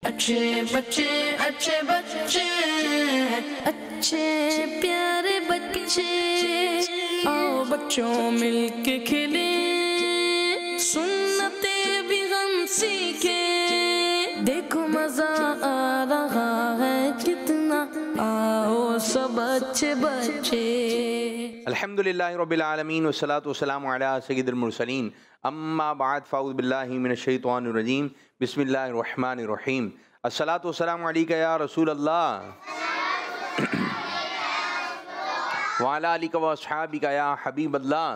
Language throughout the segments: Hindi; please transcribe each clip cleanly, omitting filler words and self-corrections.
अच्छे बच्चे अच्छे बच्चे अच्छे प्यारे बच्चे, आओ बच्चों मिलके खेले, सुन्नते भी हम सीखे, देखो मजा आ रहा है कितना, आओ सब अच्छे बच्चे। अल्हम्दुलिल्लाहि रब्बिल आलमीन वस्सलातु वस्सलामु अला सय्यिदिल मुरसलीन, अम्मा बाद फ़अऊज़ु बिल्लाहि मिनश शैतानिर रजीम, बिस्मिल्लाहिर रहमानिर रहीम। अस्सलातु वस्सलामु अलैका या रसूल अल्लाह व अला आलिका व अस्हाबिका या हबीब अल्लाह।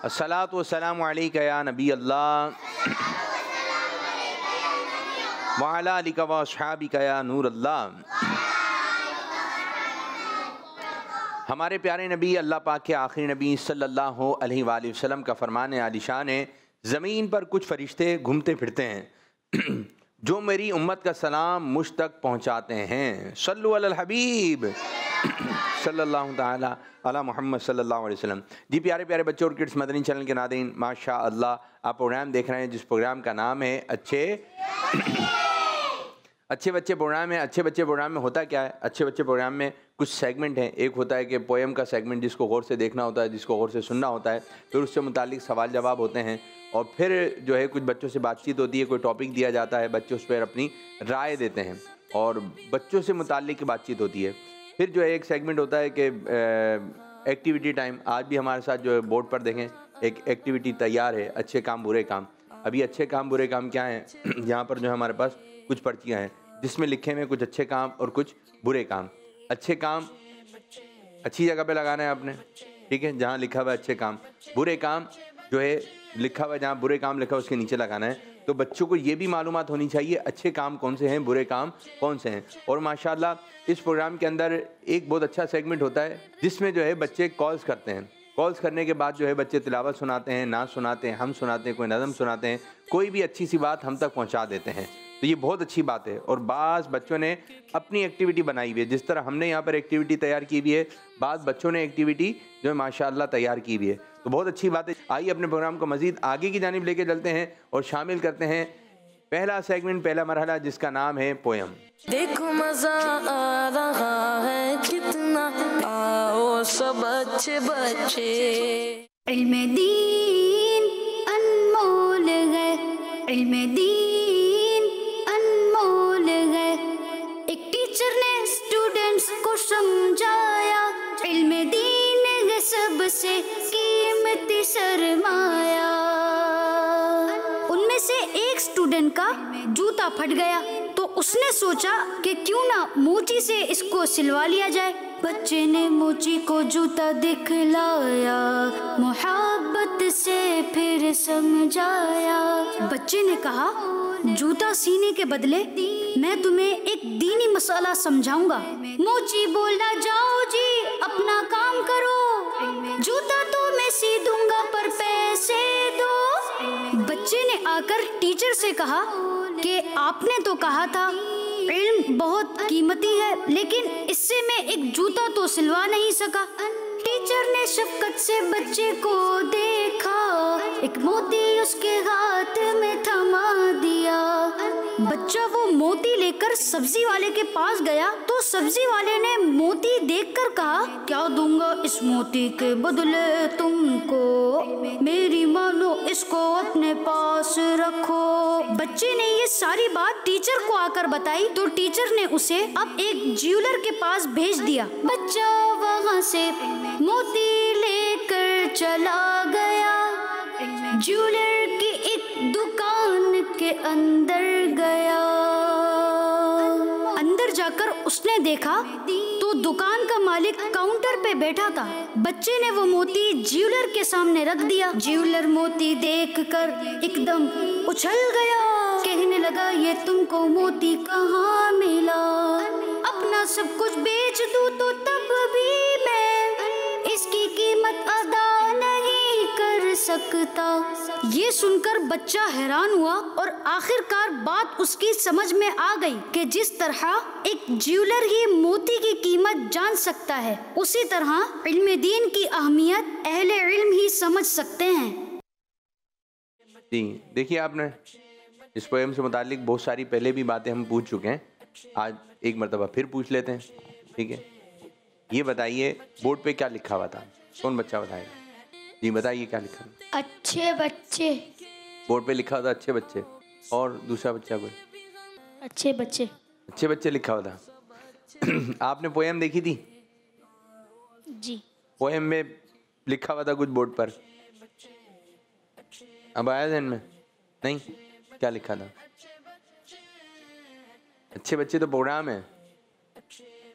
अस्सलातु वस्सलामु अलैका या नबी अल्लाह व अला आलिका व अस्हाबिका या नूर अल्लाह। हमारे प्यारे नबी अल्लाह पाक के आखिरी नबी सल्लल्लाहु अलैहि वसल्लम का फरमान आलिशान है, ज़मीन पर कुछ फ़रिश्ते घूमते फिरते हैं जो मेरी उम्मत का सलाम मुझ तक पहुँचाते हैं। सल्लु अलल हबीब सल्लल्लाहु ताला अला मुहम्मद सल्लल्लाहु अलैहि वसल्लम। जी प्यारे प्यारे बच्चों और किड्स मदनी चैनल के नाज़रीन, माशा अल्लाह आप प्रोग्राम देख रहे हैं जिस प्रोग्राम का नाम है अच्छे बच्चे प्रोग्राम है। अच्छे बच्चे प्रोग्राम में होता क्या है? अच्छे बच्चे प्रोग्राम में कुछ सेगमेंट हैं। एक होता है कि पोएम का सेगमेंट, जिसको गौर से देखना होता है, जिसको गौर से सुनना होता है, फिर उससे मुतालिक सवाल जवाब होते हैं, और फिर जो है कुछ बच्चों से बातचीत होती है, कोई टॉपिक दिया जाता है, बच्चे उस पर अपनी राय देते हैं और बच्चों से मुतालिक की बातचीत होती है। फिर जो है एक सेगमेंट होता है कि एक्टिविटी टाइम। आज भी हमारे साथ जो है बोर्ड पर देखें एक एक्टिविटी तैयार है, अच्छे काम बुरे काम। अभी अच्छे काम बुरे काम क्या हैं? यहाँ पर जो है हमारे पास कुछ पर्चियाँ हैं जिसमें लिखे हुए कुछ अच्छे काम और कुछ बुरे काम। अच्छे काम अच्छी जगह पे लगाना है आपने, ठीक है, जहाँ लिखा हुआ है अच्छे काम। बुरे काम जो है लिखा हुआ है, जहाँ बुरे काम लिखा हुआ उसके नीचे लगाना है। तो बच्चों को ये भी मालूमात होनी चाहिए अच्छे काम कौन से हैं, बुरे काम कौन से हैं। और माशाल्लाह इस प्रोग्राम के अंदर एक बहुत अच्छा सेगमेंट होता है जिसमें जो है बच्चे कॉल्स करते हैं। कॉल्स करने के बाद जो है बच्चे तिलावत सुनाते हैं, नात सुनाते हैं, हम सुनाते हैं, कोई नज़म सुनाते हैं, कोई भी अच्छी सी बात हम तक पहुँचा देते हैं। तो ये बहुत अच्छी बात है। और बाज़ बच्चों ने अपनी एक्टिविटी बनाई हुई है, जिस तरह हमने यहाँ पर एक्टिविटी तैयार की हुई है, बाज़ बच्चों ने एक्टिविटी जो है माशाअल्लाह तैयार की हुई है। तो बहुत अच्छी बात है। आइए अपने प्रोग्राम को मज़ीद आगे की जानिब लेके चलते हैं और शामिल करते हैं पहला सेगमेंट, पहला मरहला, जिसका नाम है पोएम। देखो मजा आ रहा है कितना, आओ सब अच्छे बच्चे। इल्मे दीन अनमोल है, इल्मे दीन अनमोल है। एक टीचर ने स्टूडेंट्स को समझाया, इल्मे दीन है सबसे कीमती सरमाया। उनमें से एक स्टूडेंट का जूता फट गया तो उसने सोचा कि क्यों ना मोची से इसको सिलवा लिया जाए। बच्चे ने मोची को जूता दिखलाया, मोहब्बत से फिर समझाया। बच्चे ने कहा, जूता सीने के बदले मैं तुम्हें एक दीनी मसाला समझाऊंगा। मोची बोला, जाओ जी अपना काम करो, जूता तो मैं सी दूंगा पर पैसे दो। बच्चे ने आकर टीचर से कहा कि आपने तो कहा था इल्म बहुत कीमती है, लेकिन इससे मैं एक जूता तो सिलवा नहीं सका। टीचर ने शफकत से बच्चे को देखा, एक मोती उसके हाथ में थमा दिया। बच्चा वो मोती लेकर सब्जी वाले के पास गया तो सब्जी वाले ने मोती देखकर कहा, क्या दूंगा इस मोती के बदले तुमको, मेरी मानो इसको अपने पास रखो। बच्चे ने ये सारी बात टीचर को आकर बताई तो टीचर ने उसे अब एक ज्वेलर के पास भेज दिया। बच्चा वहाँ से मोती लेकर चला गया, ज्वेलर की एक दुकान के अंदर गया। अंदर जाकर उसने देखा तो दुकान का मालिक काउंटर पे बैठा था। बच्चे ने वो मोती ज्वेलर के सामने रख दिया। ज्वेलर मोती देखकर एकदम उछल गया, कहने लगा, ये तुमको मोती कहाँ मिला? अपना सब कुछ बेच दूं तो तब भी मैं इसकी कीमत अदा नहीं कर सकता। ये सुनकर बच्चा हैरान हुआ और आखिरकार बात उसकी समझ में आ गई कि जिस तरह एक ज्वेलर ही मोती की कीमत जान सकता है, उसी तरह इल्म दीन की अहमियत अहले इल्म ही समझ सकते हैं। जी देखिए, आपने इस पोएम से मुतालिक बहुत सारी पहले भी बातें हम पूछ चुके हैं, आज एक मरतबा फिर पूछ लेते हैं, ठीक है। ये बताइए बोर्ड पे क्या लिखा हुआ था, कौन बच्चा बताएगा? जी बताइए क्या लिखा था? अच्छे बच्चे। बोर्ड पे लिखा हुआ था अच्छे बच्चे, और दूसरा बच्चा कोई? अच्छे बच्चे। अच्छे बच्चे लिखा हुआ था। आपने पोएम देखी थी? जी। पोएम में लिखा हुआ था कुछ बोर्ड पर, अब आया ध्यान में? नहीं, क्या लिखा था? अच्छे बच्चे तो प्रोग्राम है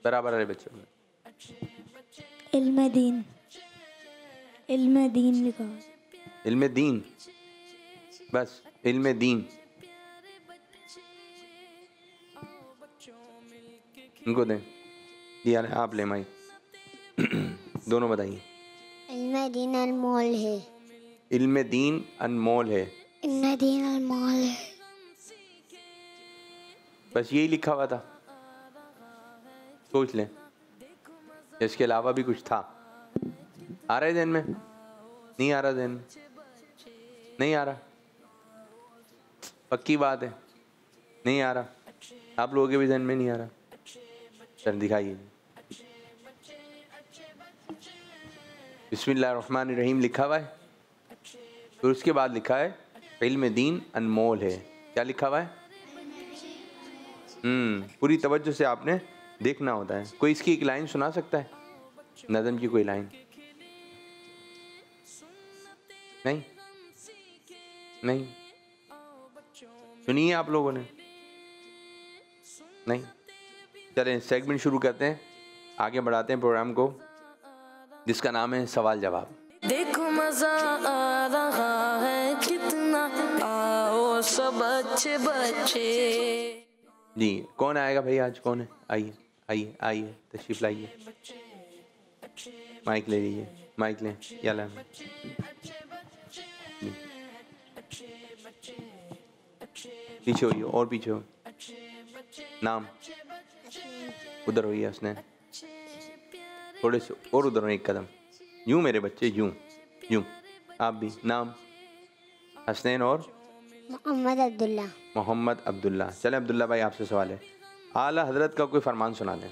बराबर वाले बच्चों में। इल्म दीन, इल्म दीन लिखा। इल्म दीन, बस इल्म दीन। उनको दें, यार आप ले माई। दोनों बताइए। इल्म दीन अनमोल है। इल्म दीन अनमोल है। इल्म दीन अनमोल है। बस यही लिखा हुआ था, सोच लें इसके अलावा भी कुछ था। आ रहा है ध्यान में? नहीं आ रहा ध्यान में? नहीं आ रहा, पक्की बात है नहीं आ रहा। आप लोगों के भी ध्यान में नहीं आ रहा? चल दिखाइए। बिस्मिल्लाहिर्रहमानिर्रहीम लिखा हुआ है, फिर उसके बाद लिखा है इल्म दीन अनमोल है। क्या लिखा हुआ है? पूरी तवज्जो से आपने देखना होता है। कोई इसकी एक लाइन सुना सकता है, नज़म की कोई लाइन? नहीं, नहीं सुनिए आप लोगों ने? नहीं, चलें सेगमेंट शुरू करते हैं, आगे बढ़ाते हैं प्रोग्राम को, जिसका नाम है सवाल जवाब। देखो मजा आ रहा है कितना, आओ सब अच्छे बच्चे। जी कौन आएगा भाई आज? कौन है? आइए आइए आइए, तशरीफ लाइए, माइक ले लीजिए, माइक लें, या पीछे होइए और पीछे हो। नाम उधर होइए, उसने थोड़े से और उधर हो, एक कदम यूं मेरे बच्चे, यूं यूं। आप भी। नाम? हसनैन और मोहम्मद अब्दुल्ला। मोहम्मद अब्दुल्ला। चले अब्दुल्ला भाई, आपसे सवाल है, आला हजरत का कोई फरमान सुना दें।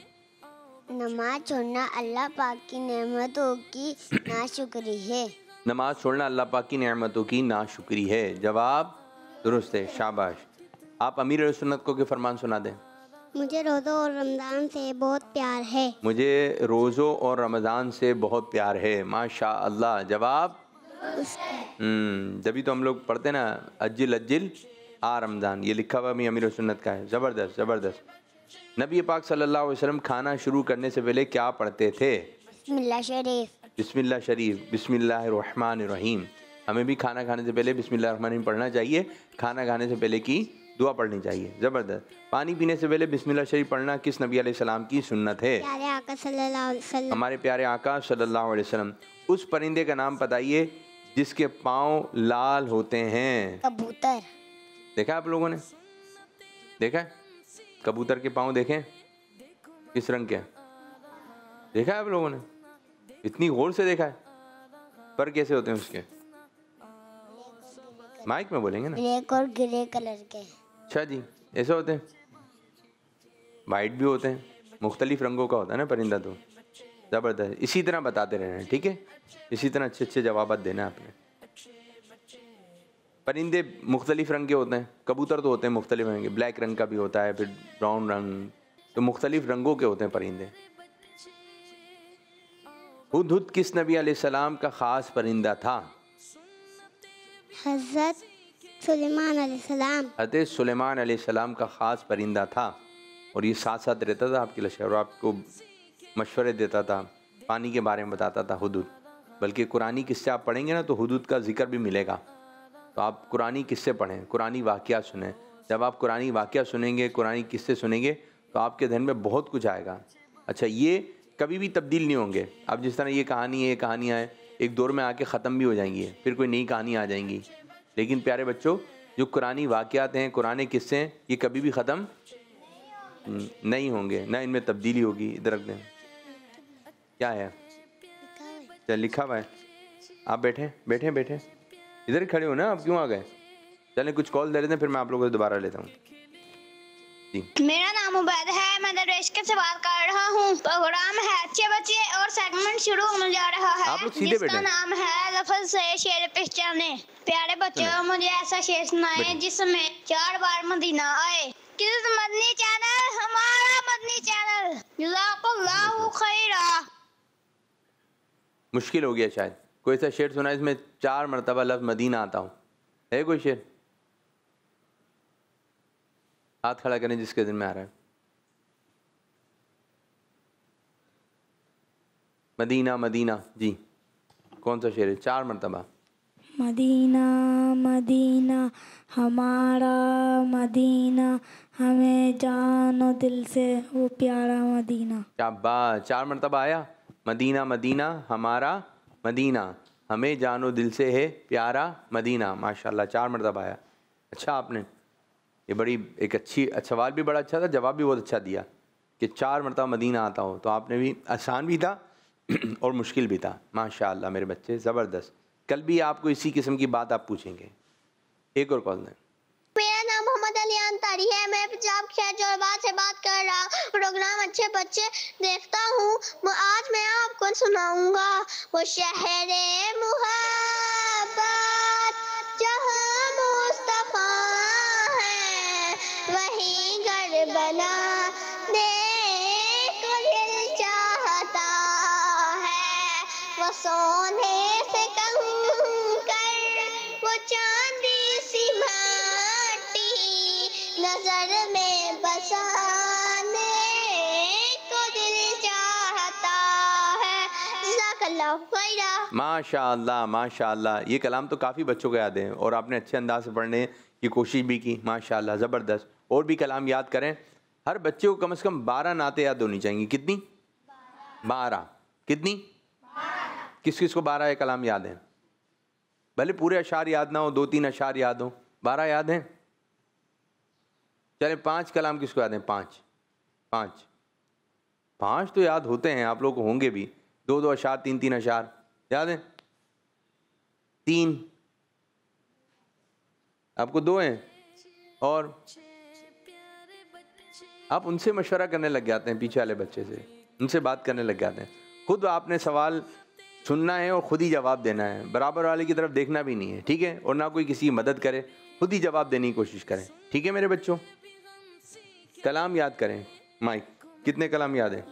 नमाज छोड़ना अल्लाह पाक की नेमतों की नाशुक्री है। नमाज छोड़ना अल्लाह पाक की नेमतों की नाशुक्री है। जवाब दुरुस्त है, शाबाश। आप अमीर सुन्नत को कोई फरमान सुना दें। मुझे रोज़ों और रमज़ान से बहुत प्यार है। मुझे रोज़ों और रमज़ान से बहुत प्यार है, माशा अल्लाह। जवाब जभी तो हम लोग पढ़ते ना, अज्जिल अज्जिल आ रमज़ान, ये लिखा हुआ भी अमीर सुन्नत का है। ज़बरदस्त ज़बरदस्त। नबी पाक सल्लल्लाहु अलैहि वसल्लम खाना शुरू करने से पहले क्या पढ़ते थे? बिस्मिल्लाह शरीफ। बिस्मिल्लाह शरीफ, बिस्मिल्लाहिर्रहमानिर्रहीम। हमें भी खाना खाने से पहले बिस्मिल्लाहिर्रहमानिर्रहीम पढ़ना चाहिए, खाना खाने से पहले की दुआ पढ़नी चाहिए। ज़बरदस्त। पानी पीने से पहले बिस्मिल्लाह शरीफ पढ़ना किस नबी अलैहिस्सलाम की सुन्नत है? प्यारे आका सल्लल्लाहु अलैहि वसल्लम। हमारे प्यारे आका सल्लल्लाहु अलैहि वसल्लम। उस परिंदे का नाम बताइए जिसके पाँव लाल होते हैं। कबूतर। देखा आप लोगों ने? देखा है? कबूतर के पाँव देखें किस रंग के हैं? देखा है आप लोगों ने? इतनी गौर से देखा है? पर कैसे होते हैं उसके? माइक में बोलेंगे ना। ब्लैक और ग्रे कलर के। अच्छा जी, ऐसे होते हैं? वाइट भी होते हैं, मुख्तलिफ रंगों का होता है ना परिंदा। तो ज़बरदस्त, इसी तरह बताते रहना, ठीक है? इसी तरह अच्छे अच्छे जवाब देना आपने। परिंदे मुख्तलिफ रंग के होते हैं, कबूतर तो होते हैं मुख्तलिफ रंग के, ब्लैक रंग का भी होता है, फिर ब्राउन रंग, तो मुख्तलिफ रंगों के होते हैं परिंदे। हुदहुद किस नबी अलैहिस्सलाम का ख़ास परिंदा था? हज़रत सुलेमान अलैहिस्सलाम। हज़रत सुलेमान अलैहिस्सलाम का ख़ास परिंदा था, और ये साथ साथ रहता था आपके लश्कर, और आपको मशवरे देता था, पानी के बारे में बताता था। हुदहुद, बल्कि कुरानी किस्से आप पढ़ेंगे ना तो हुदहुद का जिक्र भी मिलेगा। तो आप कुरानी किस्से पढ़ें, कुरानी वाक़या सुनें। जब आप कुरानी वाक़या सुनेंगे, कुरानी किस्से सुनेंगे, तो आपके ध्यान में बहुत कुछ आएगा। अच्छा, ये कभी भी तब्दील नहीं होंगे। अब जिस तरह ये कहानी है, ये कहानियाँ हैं, एक दौर में आके ख़त्म भी हो जाएंगी, फिर कोई नई कहानी आ जाएंगी। लेकिन प्यारे बच्चों, जो कुरानी वाक़यात हैं, कुरानी किस्से हैं, ये कभी भी ख़त्म नहीं होंगे, ना इनमें तब्दीली होगी। इधर रख दें, क्या है? चल लिखा हुआ है। आप बैठे बैठे बैठे, इधर ही खड़े हो ना, आप क्यों आ गए? चलें कुछ कॉल दे लेते हैं, फिर मैं आप लोगों से दोबारा लेता हूँ जी। मेरा नाम उबैद है, मैं दरेशके से बात कर रहा हूँ। प्रोग्राम है अच्छे बच्चे और सेगमेंट शुरू होने जा रहा है, आप लोग सीधे जिसका बैठे। नाम है लफ्ज से शेर पहचाने। प्यारे बच्चों, मुझे ऐसा शेर सुनाए जिसमें 4 बार मदीना आए। किस मदनी चैनल, हमारा मदनी चैनल, जज़ाकल्लाहु खैरा। मुश्किल हो गया शायद, कोई ऐसा शेर सुना इसमें 4 मरतबा लफ्ज़ मदीना आता हूँ, है कोई शेर? हाथ खड़ा करें जिसके दिन में आ रहा है। मदीना मदीना जी, कौन सा शेर है 4 मरतबा? मदीना मदीना हमारा मदीना, हमें जानो दिल से वो प्यारा मदीना। क्या बात, 4 मरतबा आया। मदीना मदीना हमारा मदीना, हमें जानो दिल से है प्यारा मदीना। माशाल्लाह 4 मरतबा आया। अच्छा, आपने ये बड़ी एक अच्छी सवाल भी बड़ा अच्छा था, जवाब भी बहुत अच्छा दिया कि 4 मरतबा मदीना आता हो। तो आपने भी आसान भी था और मुश्किल भी था। माशाल्लाह मेरे बच्चे ज़बरदस्त। कल भी आपको इसी किस्म की बात आप पूछेंगे। एक और कॉल दें। मेरा नाम मोहम्मद अली अंतारी है, मैं पंजाब शहर जोराबाद से बात कर रहा हूँ। प्रोग्राम अच्छे बच्चे देखता हूँ। आज मैं आपको सुनाऊंगा वो शहरे मुहब्बत जहाँ मुस्तफा है, वही घर बना देखो दिल चाहता है। वो सोने से कम कर वो चांदी सी माटी, नजर में बसाने को दिल चाहता है। जज़ाकल्लाहु खैरा। माशाअल्लाह माशाअल्लाह, ये कलाम तो काफ़ी बच्चों को याद है और आपने अच्छे अंदाज से पढ़ने की कोशिश भी की। माशाअल्लाह ज़बरदस्त। और भी कलाम याद करें। हर बच्चे को से कम 12 नाते याद होनी चाहिए। कितनी? 12। कितनी? किस किस को 12 कलाम याद हैं? भले पूरे अशार याद ना हो, 2-3 अशार याद हो, 12 याद हैं? चले 5 कलाम किसको याद हैं? 5 तो याद होते हैं, आप लोग को होंगे भी। 2-2 अशार, 3-3 अशार याद हैं? 3 आपको 2 हैं। और आप उनसे मशवरा करने लग जाते हैं, पीछे वाले बच्चे से उनसे बात करने लग जाते हैं। खुद आपने सवाल सुनना है और ख़ुद ही जवाब देना है, बराबर वाले की तरफ देखना भी नहीं है, ठीक है? और ना कोई किसी की मदद करे, खुद ही जवाब देने की कोशिश करें, ठीक है मेरे बच्चों? कलाम याद करें। माइक, कितने कलाम याद हैं?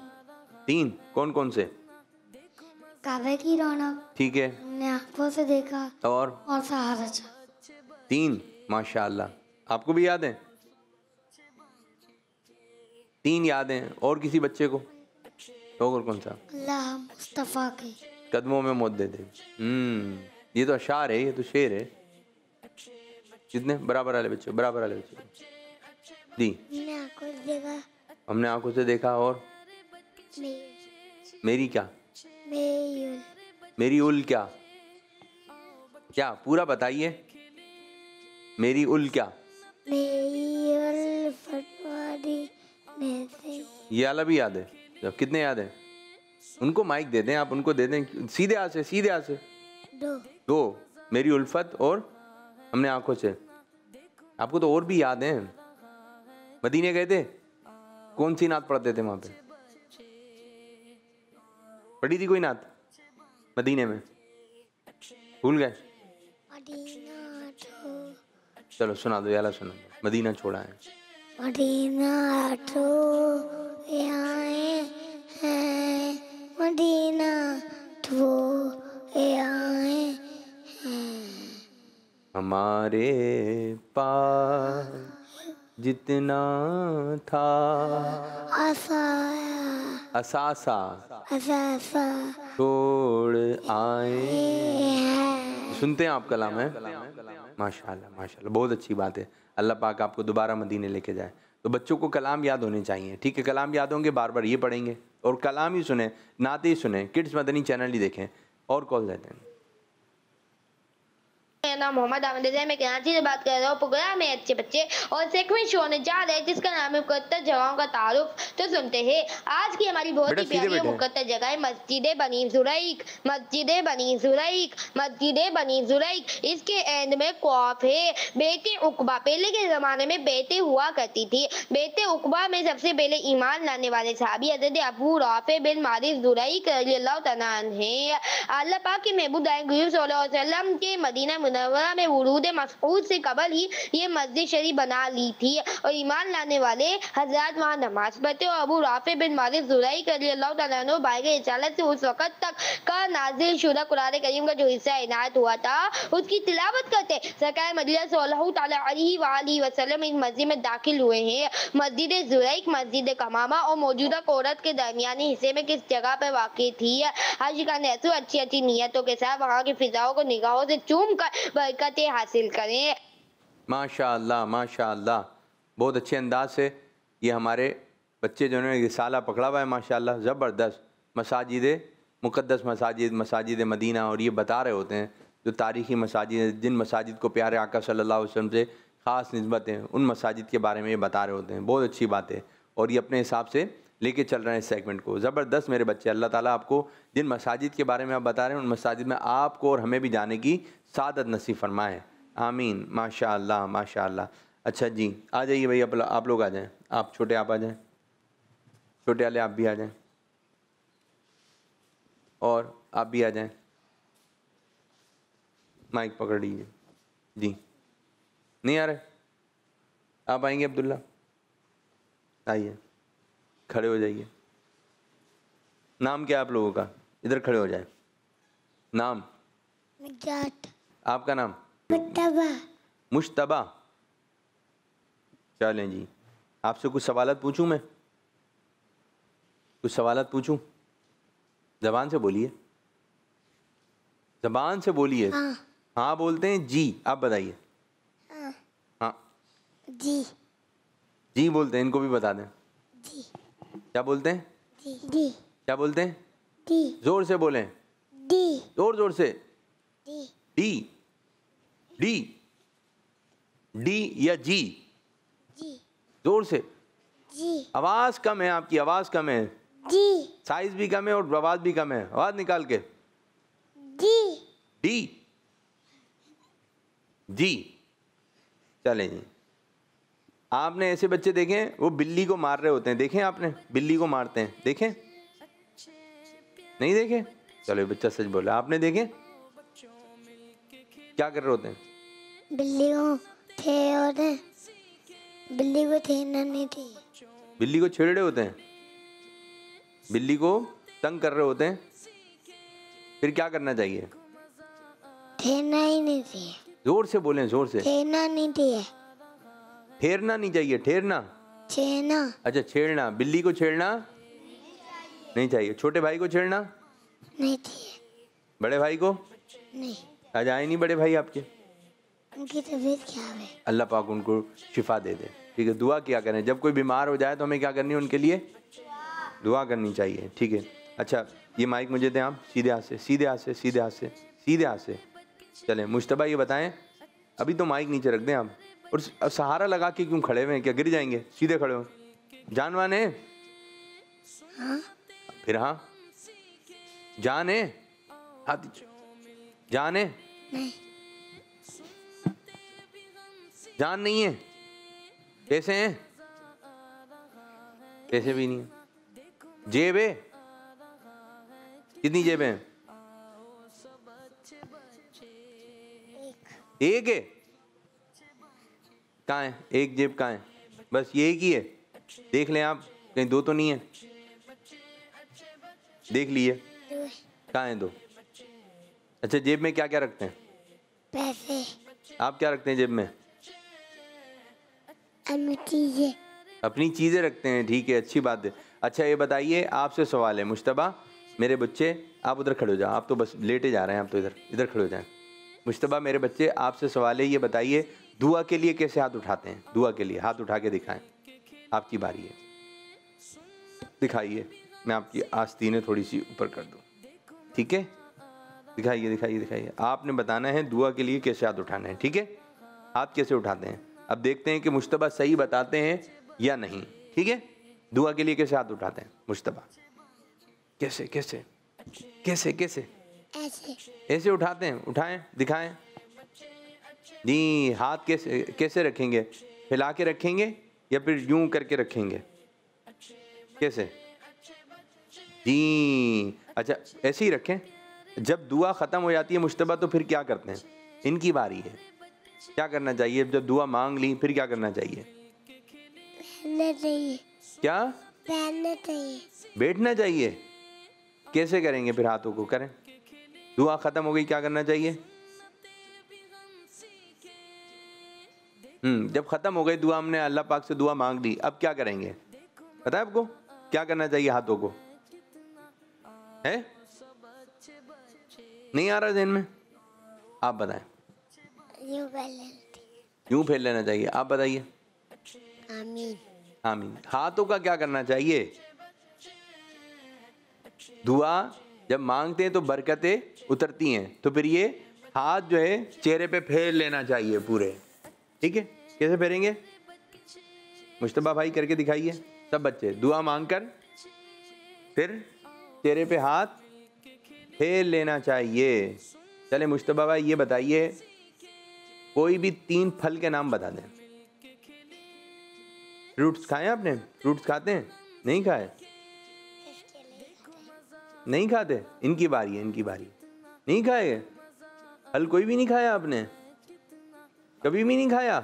3। कौन कौन से? काबे की रौनक, ठीक है। हमने आंखों से देखा, और सहारा 3। माशाअल्लाह। आपको भी याद है? 3 याद हैं। और किसी बच्चे को? और कौन सा? अल्लाह मुस्तफ़ा के कदमों में मौत दे दे। ये तो अशार है, ये तो शेर है। कितने? बराबर वाले बच्चे, बराबर वाले बच्चे दी। हमने आंखों से देखा। और मेरी क्या? मेरी उल क्या? क्या पूरा बताइए। मेरी उल क्या? ये वाला भी याद है? जब कितने याद है? उनको माइक दे दें, आप उनको दे दें। सीधे हाथ से, सीधे हाथ से। 2 मेरी उल्फत और हमने आंखों से। आपको तो और भी याद हैं। मदीने गए थे, कौन सी नात पढ़ते थे वहां पे? पढ़ी थी कोई नात मदीने में? भूल गए? चलो सुना दो, याला सुना दो। मदीना छोड़ा है। मदीना आए हैं, मदीना आए हैं। हमारे पास जितना था असासा छोड़ आए। सुनते हैं आप कलाम है? माशाल्लाह माशाल्लाह, बहुत अच्छी बात है। अल्लाह पाक आपको दोबारा मदीने लेके जाए। तो बच्चों को कलाम याद होने चाहिए, ठीक है? कलाम याद होंगे, बार बार ये पढ़ेंगे और कलाम ही सुने, नाते ही सुने। किड्स मदनी चैनल ही देखें। और कॉल देते हैं। मेरा नाम मोहम्मद आमिर है। मैं कराची से बात कर रहा हूँ। प्रोग्राम में अच्छे बच्चे और सेगमेंट शो होने जा रहे हैं जिसका नाम है मुकद्दस जगहों का तारुफ। तो सुनते हैं आज की हमारी बहुत ही प्यारी मुकद्दस जगह है मस्जिद बनी जुरैक। मस्जिद बनी जुरैक, मस्जिद बनी जुरैक। इसके एंड में खौफ है बेटे उकबा। पहले के जमाने में बेटे हुआ करती थी। बेटे उकबा में सबसे पहले ईमान लाने वाले सहाबी हज़रत अबू राफे बिन मारिस जुरैक रज़ियल्लाहु तआला अन्हु हैं। अल्लाह पाक के महबूब सल्लल्लाहु अलैहि वसल्लम के मदीना मुनव्वरा में वुरूद मसऊद से कबल ही ये मस्जिद शरीफ बना ली थी और ईमान लाने वाले हजरत वहाँ नमाज पढ़ते और अबू राफे बिन मारिस जुरैक रज़ियल्लाहु तआला अन्हु बाइग रिसालत से उस वक्त तक का नाजिल शुदा कुरान करीम का जो हिस्सा इनायत हुआ था उसकी तिलावत करते। सरकार मदीना सल्लल्लाहु तआला अलैहि वसल्लम इस मस्जिद में दाखिल हुए हैं। मस्जिद जुरैक मस्जिद कमामा और मौजूदा कोरत के दरमियानी हिस्से में किस जगह पर वाक़ई थी। आशिकान रसूल अच्छी अच्छी नियतों के साथ वहाँ की फिजाओं को निगाहों से चूम कर बरकतें हासिल करें। माशाअल्लाह माशाअल्लाह, बहुत अच्छे अंदाज से ये हमारे बच्चे जिन्होंने रिसाला पकड़ा हुआ है माशाअल्लाह, ज़बरदस्त। मसाजिद मुक़द्दस मसाजिद, मसाजिद मदीना, और ये बता रहे होते हैं जो तारीख़ी मसाजिद, जिन मसाजिद को प्यारे आका सल्लल्लाहु अलैहि वसल्लम से ख़ास निस्बत है, उन मसाजिद के बारे में ये बता रहे होते हैं। बहुत अच्छी बात है और ये अपने हिसाब से लेके चल रहे हैं इस सेगमेंट को। ज़बरदस्त मेरे बच्चे। अल्लाह ताला आपको जिन मसाजिद के बारे में आप बता रहे हैं उन मसाजिद में आपको और हमें भी जाने की सादत नसीब फरमाए, आमीन। माशाअल्लाह माशाअल्लाह। अच्छा जी, आ जाइए भाई, आप लोग आ जाएं। आप छोटे आप आ जाएं, छोटे वाले आप भी आ जाएं, और आप भी आ जाएं। माइक पकड़ लीजिए जी। नहीं आ रहे? आप आएंगे अब्दुल्ला? आइए, खड़े हो जाइए। नाम क्या है आप लोगों का? इधर खड़े हो जाए। नाम? निजात। आपका नाम? मुश्तबा। मुश्तबा। चलें जी, आपसे कुछ सवालत पूछूं मैं? कुछ सवालत पूछूं? ज़बान से बोलिए, ज़बान से बोलिए। हाँ। हाँ बोलते हैं जी, आप बताइए। हाँ। हाँ जी। जी बोलते हैं, इनको भी बता दें। जी। क्या बोलते हैं? जी। जी। क्या बोलते हैं? डी। जोर से बोलें, डी। जोर जोर से। डी। डी डी डी या जी? जी। जोर से। जी। आवाज़ कम है आपकी, आवाज़ कम है। जी। साइज भी कम है और आवाज़ भी कम है। आवाज़ निकाल के। जी। डी जी। चलें जी। आपने ऐसे बच्चे देखे हैं वो बिल्ली को मार रहे होते हैं? देखें आपने? बिल्ली को मारते हैं, देखें? नहीं देखे? चलो बच्चा सच बोला। आपने देखे? क्या कर रहे होते हैं? बिल्ली को थे होते, बिल्ली को छेड़ना नहीं थी। बिल्ली को छेड़ रहे होते हैं, बिल्ली को तंग कर रहे होते हैं, फिर क्या करना चाहिए? ठेरना ही नहीं थी। जोर से बोलें, जोर से। ठेरना नहीं थी। ठेरना नहीं चाहिए, ठेरना। छेड़ना। अच्छा, छेड़ना। बिल्ली को छेड़ना नहीं चाहिए। छोटे भाई को छेड़ना नहीं थी। बड़े भाई को? नहीं। आज आए नहीं बड़े भाई आपके? उनकी तबीयत खराब है। अल्लाह पाक उनको शिफा दे दे। ठीक है, दुआ किया करें। जब कोई बीमार हो जाए तो हमें क्या करनी है? उनके लिए दुआ करनी चाहिए। ठीक है। अच्छा, ये माइक मुझे दें आप। सीधे हाथ से, सीधे हाथ से, सीधे हाथ से, सीधे हाथ से। चलें मुश्तबा, ये बताएं, अभी तो माइक नीचे रख दें आप, और सहारा लगा के क्यों खड़े हुए हैं? क्या गिर जाएंगे? सीधे खड़े हो। जानवान है? हाँ। फिर हाँ, जान है? हाथ जान है? नहीं। जान नहीं है? पैसे हैं? पैसे भी नहीं है। जेब है? कितनी जेबें हैं? एक है? कहाँ है एक जेब? कहाँ है? बस ये एक ही है? देख लें आप, कहीं दो तो नहीं है? देख लिए? कहाँ है दो? अच्छा, जेब में क्या क्या रखते हैं? पैसे। आप क्या रखते हैं जेब में? अपनी चीजें। अपनी चीज़ें रखते हैं। ठीक है, अच्छी बात है। अच्छा, ये बताइए, आपसे सवाल है मुश्तबा, मेरे बच्चे, आप उधर खड़े हो जाओ। आप तो बस लेटे जा रहे हैं, आप तो इधर इधर खड़े हो जाएं। मुश्तबा, मेरे बच्चे, आपसे सवाल है, ये बताइए, दुआ के लिए कैसे हाथ उठाते हैं? दुआ के लिए हाथ उठा के दिखाएं। आपकी बारी है, दिखाइए। मैं आपकी आस्तीनें थोड़ी सी ऊपर कर दूं, ठीक है? दिखाइए दिखाइए दिखाइए। आपने बताना है दुआ के लिए कैसे हाथ उठाना है, ठीक है? हाथ कैसे उठाते हैं अब देखते हैं कि मुश्तबा सही बताते हैं या नहीं, ठीक है? दुआ के लिए कैसे हाथ उठाते हैं मुश्तबा? कैसे कैसे कैसे कैसे? ऐसे ऐसे उठाते हैं, उठाएं, दिखाएं जी। हाथ कैसे कैसे रखेंगे? फैला के रखेंगे या फिर यूं करके रखेंगे? कैसे जी? अच्छा ऐसे ही रखें। जब दुआ ख़त्म हो जाती है मुश्तबा तो फिर क्या करते हैं? इनकी बारी है, क्या करना चाहिए? जब दुआ मांग ली फिर क्या करना चाहिए? पहनना चाहिए। क्या पहनना चाहिए। बैठना चाहिए। कैसे करेंगे फिर? हाथों को करें। दुआ ख़त्म हो गई, क्या करना चाहिए? जब ख़त्म हो गई दुआ, हमने अल्लाह पाक से दुआ मांग ली, अब क्या करेंगे पता है आपको? क्या करना चाहिए हाथों को? है नहीं आ रहा ज़हन में? आप बताएं। यूं फैल लेना चाहिए। आप बताइए। आमीन। आमीन। हाथों का क्या करना चाहिए? दुआ जब मांगते हैं तो बरकतें उतरती हैं, तो फिर ये हाथ जो है चेहरे पे फेर लेना चाहिए पूरे, ठीक है? कैसे फेरेंगे? मुश्तबा भाई करके दिखाइए। सब बच्चे दुआ मांगकर फिर चेहरे पे हाथ फेर लेना चाहिए। चले मुश्तबा भाई ये बताइए, कोई भी 3 फल के नाम बता दें। फ्रूट्स खाए आपने? फ्रूट्स खाते हैं? नहीं खाए? नहीं खाते? इनकी बारी है, इनकी बारी। नहीं खाए फल? कोई भी नहीं खाया आपने? कभी भी नहीं खाया?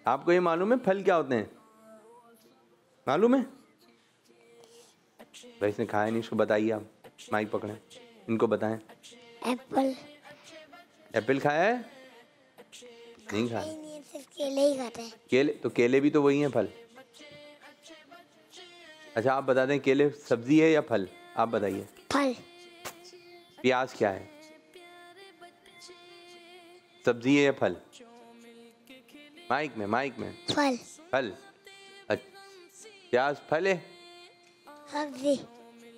आपको ये मालूम है फल क्या होते हैं? मालूम है भाई? इसने खाया नहीं, इसको बताइए। आप माइक पकड़ें, इनको बताएं। एप्पल। एप्पल खाया है? नहीं खाया। सिर्फ केले ही खाते हैं। केले? तो केले भी तो वही हैं फल। अच्छा आप बता दें, केले सब्जी है या फल? आप बताइए। फल। प्याज क्या है? सब्जी है या फल? माइक में, माइक में। फल। फल। प्याज फल है? सब्जी।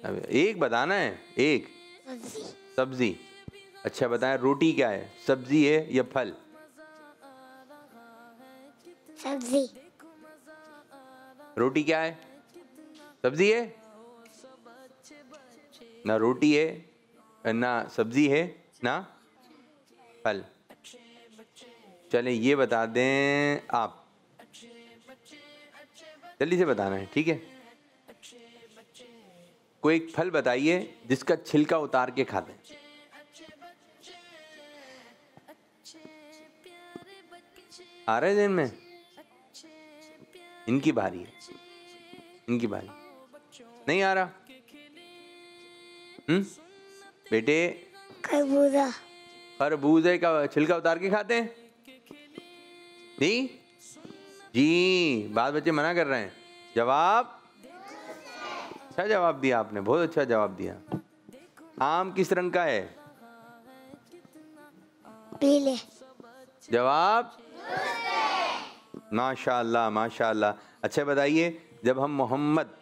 अब एक बताना है, एक। सब्जी। सब्जी। अच्छा बताएं, रोटी क्या है? सब्जी है या फल? सब्जी। रोटी क्या है? सब्जी है? ना रोटी है, ना सब्जी है, ना फल। चलें ये बता दें आप, जल्दी से बताना है, ठीक है? कोई एक फल बताइए जिसका छिलका उतार के खाते हैं। आ रहे दिन में? इनकी बारी है, इनकी बारी। नहीं आ रहा? बेटे खरबूजा। खरबूजे का छिलका उतार के खाते हैं? नहीं जी, बात बच्चे मना कर रहे हैं। जवाब अच्छा जवाब दिया आपने, बहुत अच्छा जवाब दिया। आम किस रंग का है? पीले। जवाब माशाअल्लाह माशाअल्लाह। अच्छा बताइए, जब हम मोहम्मद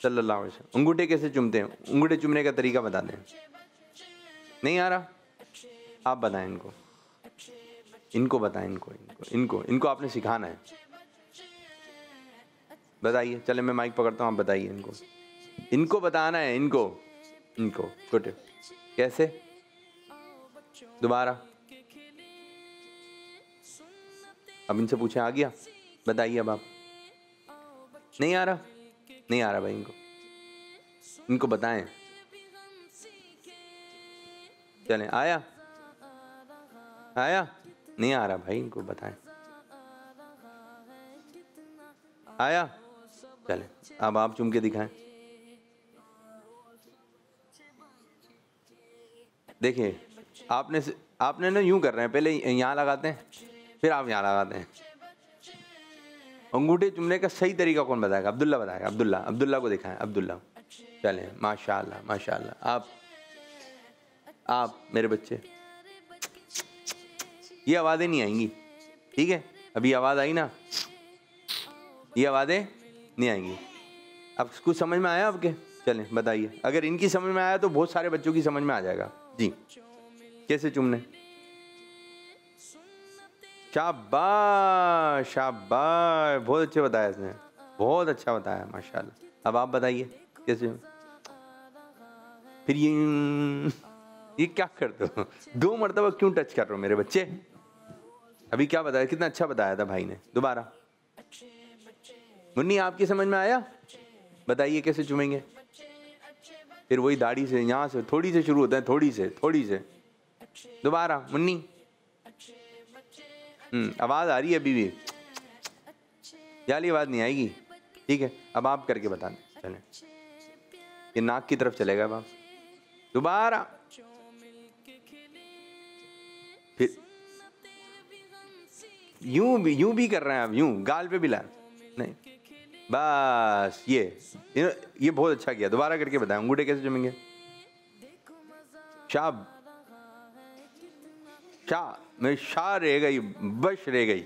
सल्लल्लाहु अलैहि वसल्लम अंगूठे कैसे चूमते हैं? अंगूठे चूमने का तरीका बता दें। नहीं आ रहा? आप बताएं इनको, इनको बताएं, इनको इनको इनको इनको आपने सिखाना है। बताइए। चले मैं माइक पकड़ता हूँ, आप बताइए इनको, इनको बताना है, इनको इनको छोटे कैसे? दोबारा अब इनसे पूछे, आ गया? बताइए अब आप। नहीं आ रहा? नहीं आ रहा भाई, इनको इनको बताएं। चलें, आया? आया? नहीं आ रहा भाई, इनको बताएं। आया? चलें अब आप चूम के दिखाएं। देखिए आपने ना यूं कर रहे हैं, पहले यहाँ लगाते हैं फिर आप यहाँ लगाते हैं। अंगूठे चूमने का सही तरीका कौन बताएगा? अब्दुल्ला बताएगा। अब्दुल्ला को दिखाएं, अब्दुल्ला। चलें, माशाअल्लाह माशाअल्लाह। आप मेरे बच्चे, ये आवाज़ें नहीं आएंगी, ठीक है? अभी आवाज़ आई ना, ये आवाज़ें नहीं आएंगी। अब कुछ समझ में आया आपके? चलें बताइए, अगर इनकी समझ में आया तो बहुत सारे बच्चों की समझ में आ जाएगा। जी, कैसे चूमने? शाबाश शाबाश, बहुत अच्छे बताया इसने, बहुत अच्छा बताया माशाल्लाह। अब आप बताइए कैसे? फिर ये क्या करते हो? 2 मरतबा क्यों टच कर रहे हो मेरे बच्चे? अभी क्या बताया, कितना अच्छा बताया था भाई ने। दोबारा मुन्नी आपकी समझ में आया? बताइए कैसे चूमेंगे? फिर वही दाढ़ी से, यहाँ से थोड़ी से शुरू होता है, थोड़ी से। दोबारा मुन्नी, आवाज आ रही है अभी भी, जाली आवाज नहीं आएगी। ठीक है, अब आप करके बता दें। चलें, ये नाक की तरफ चलेगा। अब आप दोबारा, फिर यूं भी कर रहे हैं आप, यूं गाल पे भी ला नहीं, बस ये बहुत अच्छा किया। दोबारा करके बताएं, अंगूठे कैसे चूमेंगे? शाब में शाह रह गई, बश रह गई।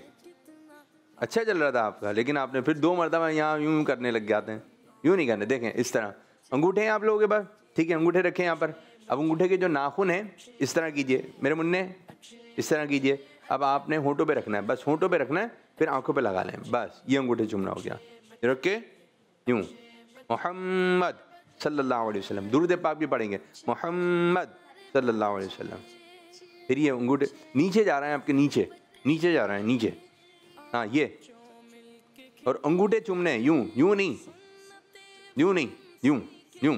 अच्छा चल रहा था आपका, लेकिन आपने फिर 2 मरतबा यहाँ यूं करने लग जाते हैं। यूं नहीं करने, देखें इस तरह अंगूठे हैं आप लोगों के पास, ठीक है, अंगूठे रखें यहाँ पर। अब अंगूठे के जो नाखून हैं इस तरह कीजिए मेरे मुन्ने, इस तरह कीजिए। अब आपने होंठों पे रखना है, बस होंठों पे रखना है, फिर आंखों पे लगा लें, बस ये अंगूठे चूमना हो गया। रख के यूं, मोहम्मद सल्लल्लाहु अलैहि वसल्लम, दुरूद पाक भी पढ़ेंगे, मोहम्मद सल्लल्लाहु अलैहि वसल्लम। फिर ये अंगूठे नीचे जा रहे हैं आपके, नीचे जा रहे हैं, नीचे, हाँ ये। और अंगूठे चूमने हैं, यूं नहीं, यूं।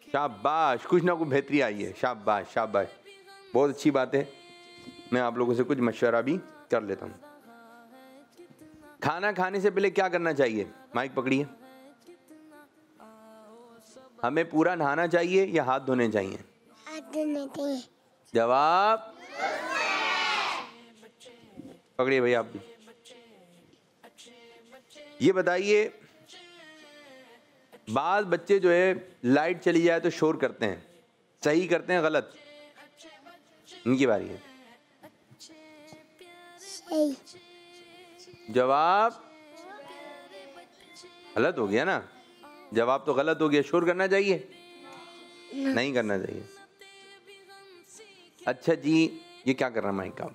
शाबाश, कुछ ना कुछ बेहतरी आई है। शाबाश, बहुत अच्छी बात है। मैं आप लोगों से कुछ मशवरा भी कर लेता हूँ। खाना खाने से पहले क्या करना चाहिए? माइक पकड़िए। हमें पूरा नहाना चाहिए या हाथ धोने चाहिए? हाथ धोने चाहिए। जवाब पकड़िए भाई आप भी। ये बताइए, बाद बच्चे जो है लाइट चली जाए तो शोर करते हैं, सही करते हैं गलत? इनकी बारी है। सही। जवाब गलत हो गया ना, जवाब तो गलत हो गया। शोर करना चाहिए? नहीं करना चाहिए। अच्छा जी, ये क्या कर रहा है माइक का?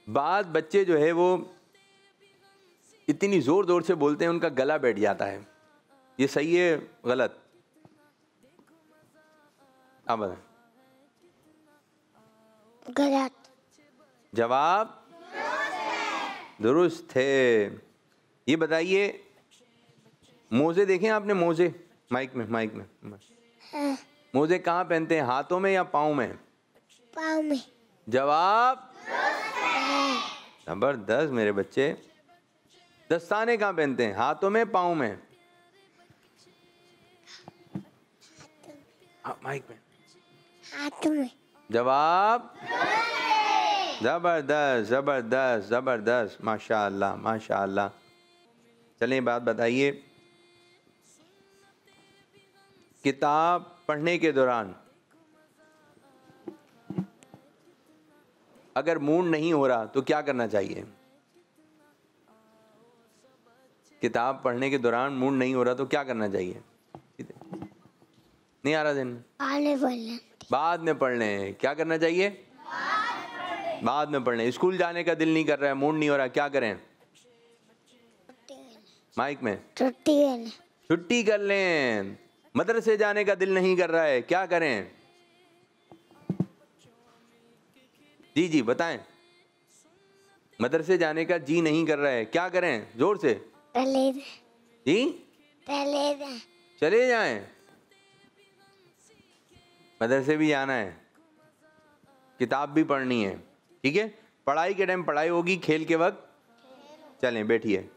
बाद बच्चे जो है वो इतनी जोर से बोलते हैं उनका गला बैठ जाता है, ये सही है गलत? आप बताएं। गलत। जवाब दुरुस्त है। ये बताइए, मोजे देखें आपने? मोजे माइक में हाँ। मोजे कहाँ पहनते हैं, हाथों में या पाँव में? पाँव में। जवाब जबरदस्त मेरे बच्चे। दस्ताने कहाँ पहनते हैं, हाथों में पाँव में? माइक में। हाथों में। जवाब जबरदस्त, माशाअल्लाह। चलें, बात बताइए, किताब पढ़ने के दौरान अगर मूड नहीं हो रहा तो क्या करना चाहिए? किताब पढ़ने के दौरान मूड नहीं हो रहा तो क्या करना चाहिए? नहीं आ रहा दिन? बाद में पढ़ लें। क्या करना चाहिए? बाद में पढ़ लें। स्कूल जाने का दिल नहीं कर रहा है, मूड नहीं हो रहा, क्या करें? माइक में छुट्टी कर लें। मदरसे जाने का दिल नहीं कर रहा है, क्या करें? जी बताएं। मदरसे जाने का जी नहीं कर रहा है, क्या करें? जोर से जी चले जाएं। मदरसे भी जाना है, किताब भी पढ़नी है, ठीक है? पढ़ाई के टाइम पढ़ाई होगी, खेल के वक्त चलें। बैठिए,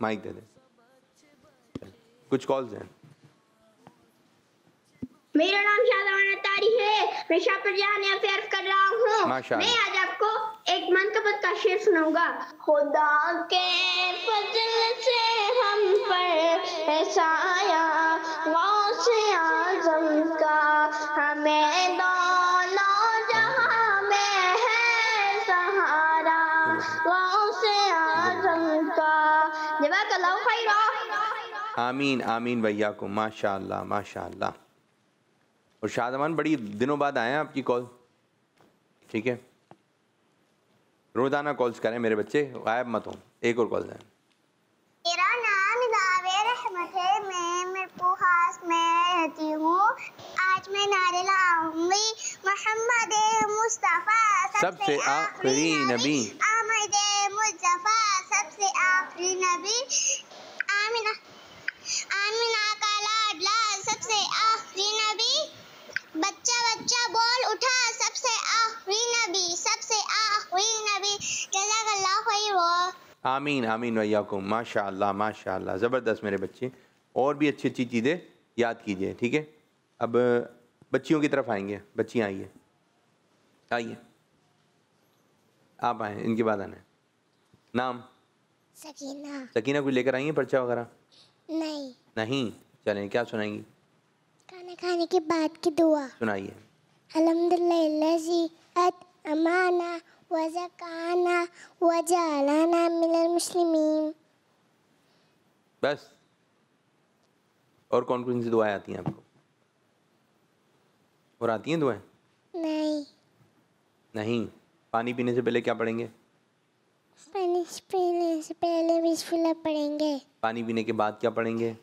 माइक दे दें। कुछ कॉल्स हैं। मेरा नाम शाहजहान तारी है, मैं शाहजहान अफेयर कर रहा हूँ। मैं आज आपको एक मनकबत का शेर सुनाऊंगा। खुदा के फजल से हम पर ऐसा आया, गौसे आज़म का हमें दोनों जहां में है सहारा, गौसे आज़म का जज़ाकल्लाहु खैरा। आमीन आमीन भैया को, माशाअल्लाह माशाअल्लाह। और शाहजमान बड़ी दिनों बाद आए हैं आपकी कॉल, ठीक है। रोज़ाना कॉल्स करें मेरे बच्चे, गायब मत हो। एक और कॉल दें। मेरा नाम जावेद रहमत है, मैं मिरपुहास में रहती हूँ। आज मैं नारे लाऊंगी मोहम्मद मुस्तफ़ा सबसे आखिरी नबी, अहमद मुस्तफ़ा सबसे आखिरी नबी, आमिना आमिना का लाडला सबसे आखिरी नबी, बच्चा बच्चा बोल उठा सबसे आखिरी नबी, सबसे आखिरी नबी, जज़ाकल्लाहु खैरा। आमीन आमीन भैया को, माशाअल्लाह माशाअल्लाह, ज़बरदस्त मेरे बच्चे। और भी अच्छी अच्छी चीज़ें याद कीजिए, ठीक है। अब बच्चियों की तरफ आएंगे। बच्चियाँ आइए, आइए आप आएँ, इनके बाद आना है। नाम? सकीना। सकीना कुछ लेकर आई हैं पर्चा वगैरह? नहीं। नहीं, चलें क्या सुनाएंगी? खाना खाने के बाद की दुआ सुनाइए। अल्हम्दुलिल्लाहि अमाना वज़काना वजअलना मिनल मुस्लिमीन। बस? और कौन कौन सी दुआएं आती हैं आपको? और आती हैं दुआएं? नहीं। नहीं। पानी पीने से पहले क्या पढ़ेंगे? पानी पीने से पहले बिस्मिल्लाह पढ़ेंगे। पानी पीने के बाद क्या पढ़ेंगे?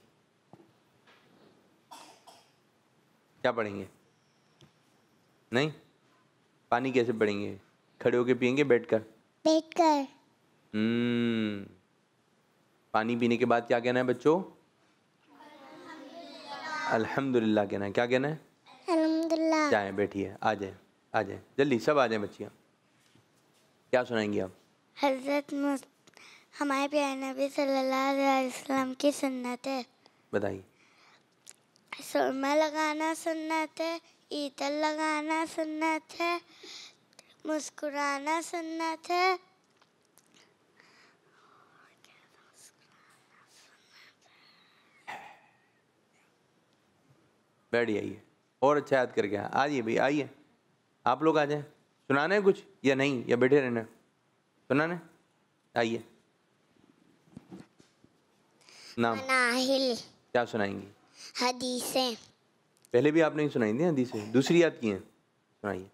क्या पढ़ेंगे? नहीं। पानी कैसे पढ़ेंगे? खड़े होके पियेंगे, बैठकर? बैठकर। पानी पीने के बाद क्या कहना है बच्चों? अल्हम्दुलिल्लाह कहना है। क्या कहना है? अल्हम्दुलिल्लाह। जाएं, बैठिए, आ जाएं, आ जाएं, जल्दी सब आ जाएं बच्चियाँ। क्या सुनाएंगी आप? हमारे प्यारे नबी सल्लल्लाहु अलैहि वसल्लम की सुन्नत है। बताइए। सुरमा लगाना सुन्नत है, ईतर लगाना सुन्नत है, मुस्कुराना सुन्नत है, बैठ जाइए और अच्छा याद करके आइए भाई, आइए आप लोग आ जाएं। सुनाना है कुछ या नहीं, या बैठे रहना? सुनाना है, आइए। नाम? मनाहिल। क्या सुनाएंगी? हदीसें। पहले भी आपने ही सुनाई थी हदीसें, दूसरी याद की हैं, सुनाइए।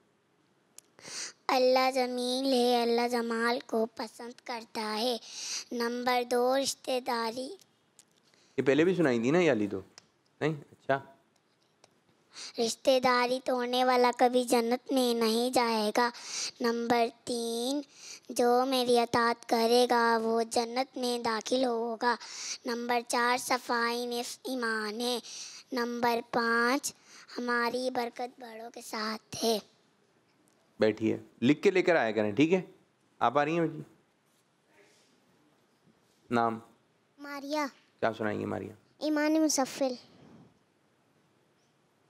अल्लाह जमील है, अल्लाह जमाल को पसंद करता है। नंबर 2 रिश्तेदारी। ये पहले भी सुनाई थी ना याली तो? नहीं? अच्छा। रिश्तेदारी तोड़ने वाला कभी जन्नत में नहीं जाएगा। नंबर 3 जो मेरी अतात करेगा वो जन्नत में दाखिल होगा। नंबर 4 सफाई निफ्स ईमान है। नंबर 5 हमारी बरकत बड़ों के साथ है। बैठिए, लिख के लेकर आया करें, ठीक है। आप आ रही हैं बच्ची? नाम? मारिया। क्या सुनाएंगे मारिया? ईमान मुसफ़िल।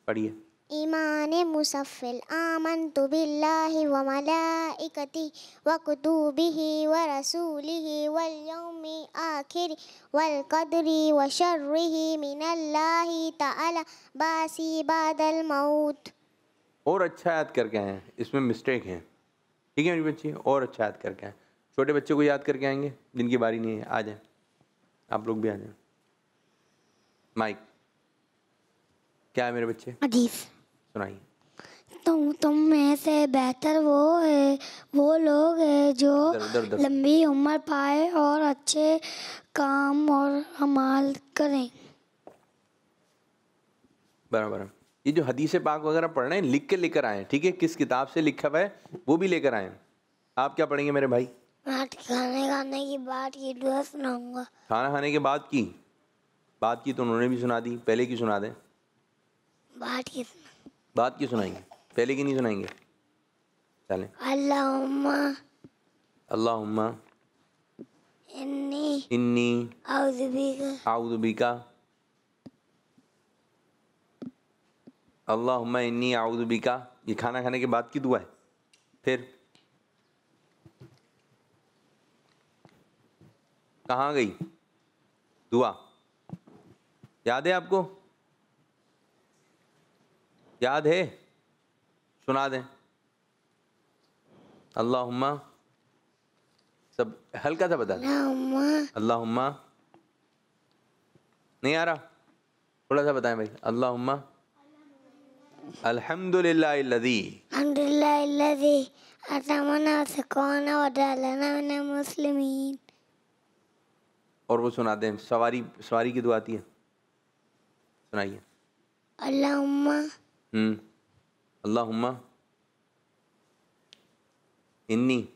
पढ़िए। ईमान मुसफ़िल आमन्तु बिल्लाहि व मलाइकतिहि व कुतुबिहि व रसूलिहि वल यौमिल आखिर वल क़द्रि व शर्रिहि मिनल्लाहि तआला बासी बादल मौत। और अच्छा याद करके आए हैं, इसमें मिस्टेक है, ठीक है मेरी बच्ची। और अच्छा याद करके आए। छोटे बच्चों को याद करके आएंगे जिनकी बारी नहीं है, आ जाए आप लोग भी आ जाए। माइक। क्या है मेरे बच्चे? हदीस। सुनाइए। तुम में से बेहतर वो लोग हैं जो दर। लंबी उम्र पाए और अच्छे काम और अमाल करें। बराबर। ये जो हदीस पाक वगैरह पढ़ रहे हैं लिख के लेकर आए, ठीक है। किस किताब से लिखा हुआ है वो भी लेकर आए। आप क्या पढ़ेंगे मेरे भाई? खाने की बात की दुआ सुनाऊंगा। खाना खाने के बाद की बात की तो उन्होंने भी सुना दी, पहले की सुना दें। बात की सुनाएंगे, पहले की नहीं सुनाएंगे। चलें। अल्लाहुम्मा इन्नी आउज़ु बिका अल्लाहुम्मा इन्नी आउज़ु बिका। ये खाना खाने के बाद की दुआ है। फिर कहाँ गई दुआ? याद है आपको? याद है? सुना दें। अल्लाहुम्मा, सब हल्का सा बता दें। अल्लाहुम्मा नहीं आ रहा? थोड़ा सा बताएं भाई। अल्लाहुम्मा अल्हम्दुलिल्लाहिल्लज़ी अल्हम्दुलिल्लाहिल्लज़ी अतमना सकौना व जअलना मिनल मुस्लिमीन। और वो सुनाते हैं, सवारी की दुआ आती है, सुनाइए। अल्लाहुम्मा इन्नी,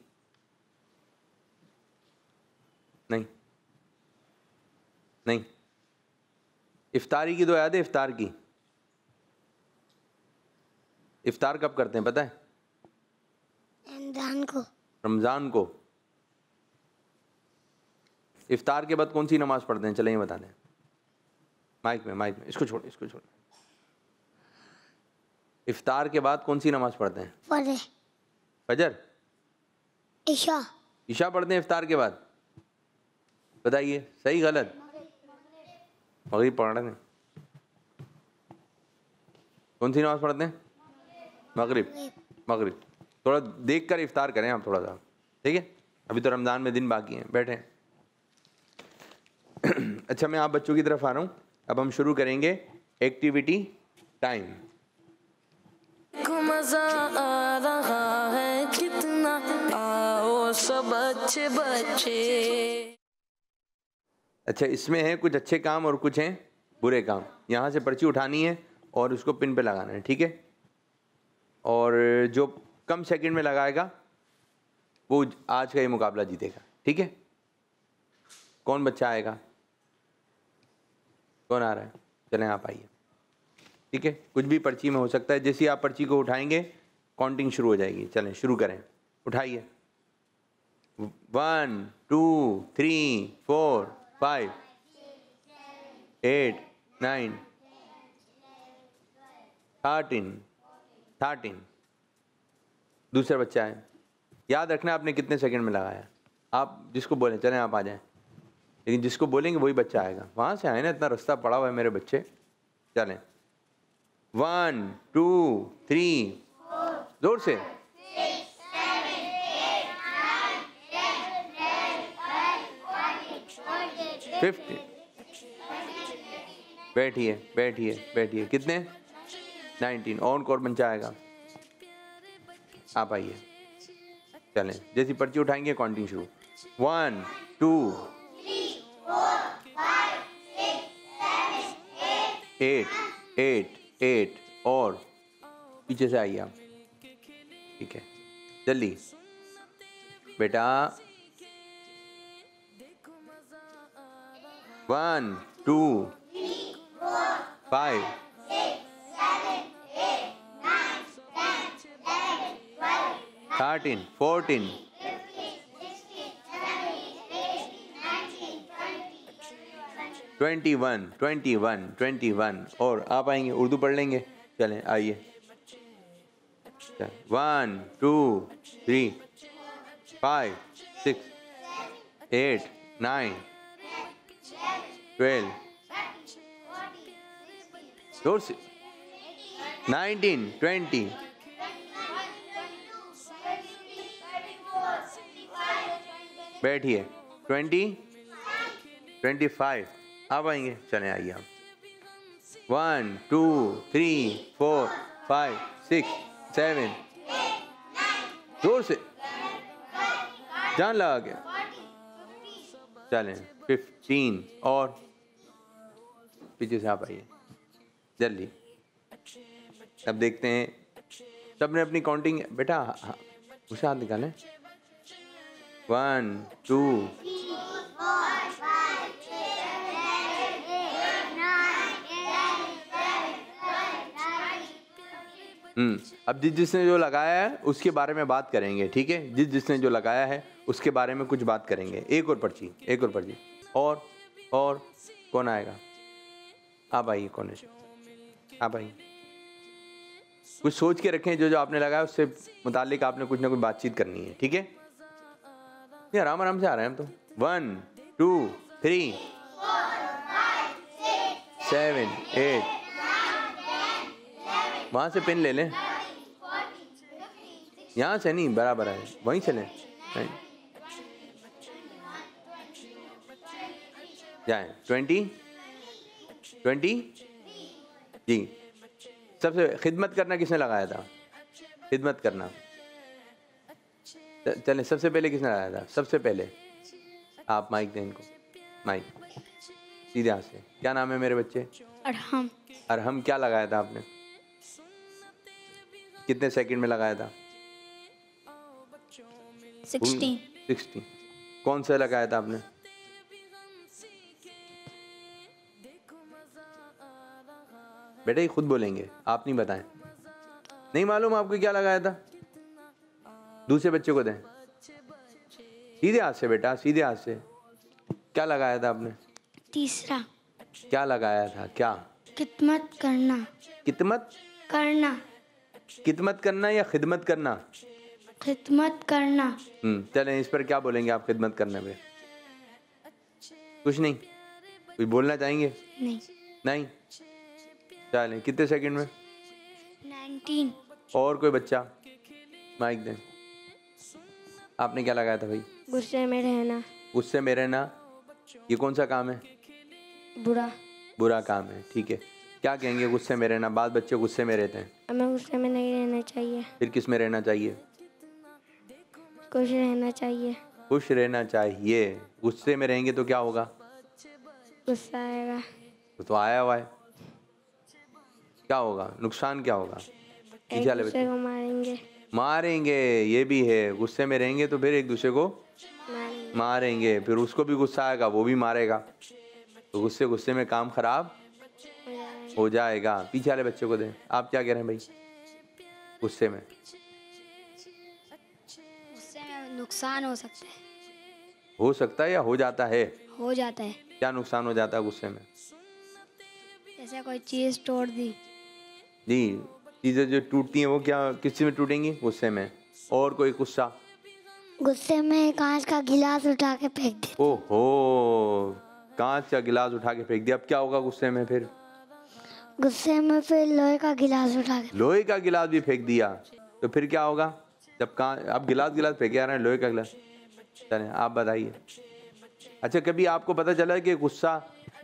नहीं, इफ्तारी की दुआ याद है? इफ्तार की, इफ्तार कब करते हैं पता है? रमज़ान को। इफ्तार के बाद कौन सी नमाज पढ़ते हैं? चलें ये बता दें। माइक में इसको छोड़। इफ्तार के बाद कौन सी नमाज पढ़ते हैं? फजर, ईशा पढ़ते हैं इफ्तार के बाद। बताइए सही गलत? मगरिब पढ़ रहे हैं। कौन सी नमाज पढ़ते हैं? मगरिब। थोड़ा देख कर इफ्तार करें आप थोड़ा सा, ठीक है? अभी तो रमज़ान में दिन बाकी हैं, बैठें। अच्छा, मैं आप बच्चों की तरफ आ रहा हूँ। अब हम शुरू करेंगे एक्टिविटी टाइम। मजा आ रहा है कितना, आओ सब अच्छे बच्चे। अच्छा, इसमें है कुछ अच्छे काम और कुछ हैं बुरे काम। यहाँ से पर्ची उठानी है और उसको पिन पे लगाना है, ठीक है? और जो कम सेकंड में लगाएगा वो आज का ये मुकाबला जीतेगा, ठीक है? कौन बच्चा आएगा? कौन आ रहा है? चलें आप आइए, ठीक है? कुछ भी पर्ची में हो सकता है। जैसे आप पर्ची को उठाएंगे काउंटिंग शुरू हो जाएगी। चलें शुरू करें, उठाइए। 1 2 3 4 5 8 9 13। दूसरा बच्चा है। याद रखना आपने कितने सेकंड में लगाया। आप जिसको बोलें, चलें आप आ जाएं, लेकिन जिसको बोलेंगे वही बच्चा आएगा। वहाँ से आए ना, इतना रास्ता पड़ा हुआ है मेरे बच्चे। चलें 1 2 3, जोर से। 50। बैठिए। कितने? 19। और बच्चा आएगा। आप आइए, चलें। जैसी पर्ची उठाएंगे काउंटिंग शुरू। 1 2 8 और पीछे से आइए आप, ठीक है? जल्दी बेटा। 1 2 5 13 14 21 और आप आएंगे, उर्दू पढ़ लेंगे। चलें आइए। 1 2 3 5 6 8 9 12 जोर से 19 20 बैठिए 20 25 आप आएंगे। चलें आइए आप। 1 2 3 4 5 6 7 जोर से जान लगा के। चलें 15 और पीछे से आप आइए जल्दी। अब देखते हैं, सबने अपनी काउंटिंग। बेटा उसे हाथ निकालें। 1 2 अब जिसने जो लगाया है उसके बारे में बात करेंगे, ठीक है? जिसने जो लगाया है उसके बारे में कुछ बात करेंगे। एक और पर्ची और कौन आएगा? आप आइए। कौन है? आप आइए। कुछ सोच के रखें, जो आपने लगाया उससे मुतालिक आपने कुछ ना कुछ बातचीत करनी है, ठीक है? ये आराम से आ रहे हैं हम तो। 1 2 3 7 8 वहाँ से पेन ले लें, यहाँ से नहीं, बराबर है, वहीं से लें। जाए 20 20 जी। सबसे खिदमत करना किसने लगाया था? खिदमत करना चलें, सबसे पहले किसने लगाया था? सबसे पहले आप माइक दें इनको, माइक सीधे हाथ से। क्या नाम है मेरे बच्चे? अरहम। अरहम, क्या लगाया था आपने? कितने सेकंड में लगाया था? 16। कौन सा लगाया था आपने? बेटा ये खुद बोलेंगे, आप नहीं बताएं। नहीं मालूम आपको क्या लगाया था? दूसरे बच्चे को दें। सीधे हाथ से बेटा, सीधे हाथ से। क्या लगाया था आपने? तीसरा। क्या लगाया था? क्या? खिदमत करना। कितमत करना। कितमत करना या खिदमत करना? खिदमत करना। चलें, इस पर क्या बोलेंगे आप खिदमत करने पे? कुछ नहीं, कुछ बोलना चाहेंगे? नहीं। नहीं, चलें। कितने सेकंड में? 19। और कोई बच्चा? माइक दें। आपने क्या लगाया था भाई? गुस्से में रहना। गुस्से में रहना, ये कौन सा काम है? बुरा। बुरा काम है, ठीक है। क्या कहेंगे गुस्से में रहना? बाद बच्चे गुस्से में रहते हैं। हमें गुस्से में नहीं रहना चाहिए। फिर किस में रहना चाहिए? खुश रहना चाहिए। खुश रहना चाहिए। गुस्से में रहेंगे तो क्या होगा? गुस्सा आएगा। तो आया हुआ है, क्या होगा? नुकसान क्या होगा? एक दूसरे को मारेंगे। मारेंगे, ये भी है। गुस्से में रहेंगे तो फिर एक दूसरे को मारेंगे, फिर उसको भी गुस्सा आएगा, वो भी मारेगा, तो गुस्से में काम खराब हो जाएगा। पीछे वाले बच्चे को दें। आप क्या कह रहे हैं भाई? गुस्से में नुकसान हो सकता है। हो सकता है या हो जाता है? हो जाता है। क्या नुकसान हो जाता है गुस्से में? जैसे कोई चीज़ तोड़ दी। जी, चीज़ें जो टूटती हैं वो क्या किस चीज़ में टूटेंगी? गुस्से में। और कोई गुस्सा? गुस्से में कांच का गिलास उठा के फेंक दिया। ओहो, कांच का गिलास उठा के फेंक दिया। अब क्या होगा गुस्से में? फिर गुस्से में फिर लोहे का गिलास उठा के। लोहे का गिलास भी फेंक दिया तो फिर क्या होगा? जब अब गिलास फेंके आ रहे हैं, लोहे का गिलास। चलें, आप बताइए। अच्छा, कभी आपको पता चला है कि गुस्सा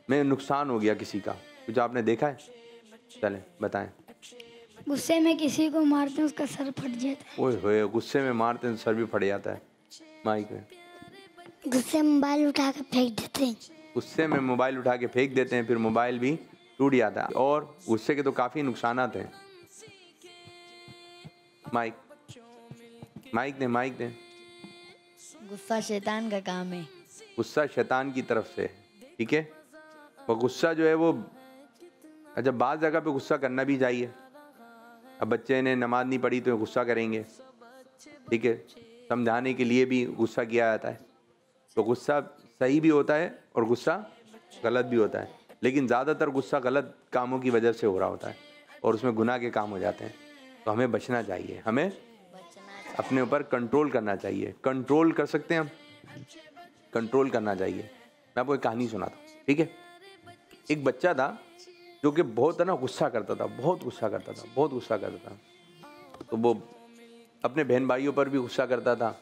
में नुकसान हो गया किसी का? कुछ आपने देखा है? चलें बताएं। गुस्से में किसी को मारते हैं, उसका सर फट जाता है। ओए होए, गुस्से में मारते हैं तो सर भी फट जाता है। माइक में। गुस्से में मोबाइल उठा के फेंक देते हैं। गुस्से में मोबाइल उठा के फेंक देते हैं, फिर मोबाइल भी टूट जाता है। और गुस्से के तो काफ़ी नुकसानात हैं। माइक दें। गुस्सा शैतान का काम है। गुस्सा शैतान की तरफ से, ठीक है। और गुस्सा जो है वो, अच्छा, बाज़ जगह पे गुस्सा करना भी चाहिए। अब बच्चे ने नमाज नहीं पढ़ी तो गुस्सा करेंगे, ठीक है। समझाने के लिए भी गुस्सा किया जाता है। तो गुस्सा सही भी होता है और गुस्सा गलत भी होता है, लेकिन ज़्यादातर गुस्सा गलत कामों की वजह से हो रहा होता है और उसमें गुनाह के काम हो जाते हैं। तो हमें बचना चाहिए, हमें अपने ऊपर कंट्रोल करना चाहिए। कंट्रोल कर सकते हैं हम, कंट्रोल करना चाहिए। मैं आपको एक कहानी सुनाता हूँ, ठीक है। एक बच्चा था जो कि बहुत ना गुस्सा करता था, बहुत गुस्सा करता था। तो वो अपने बहन भाइयों पर भी गुस्सा करता था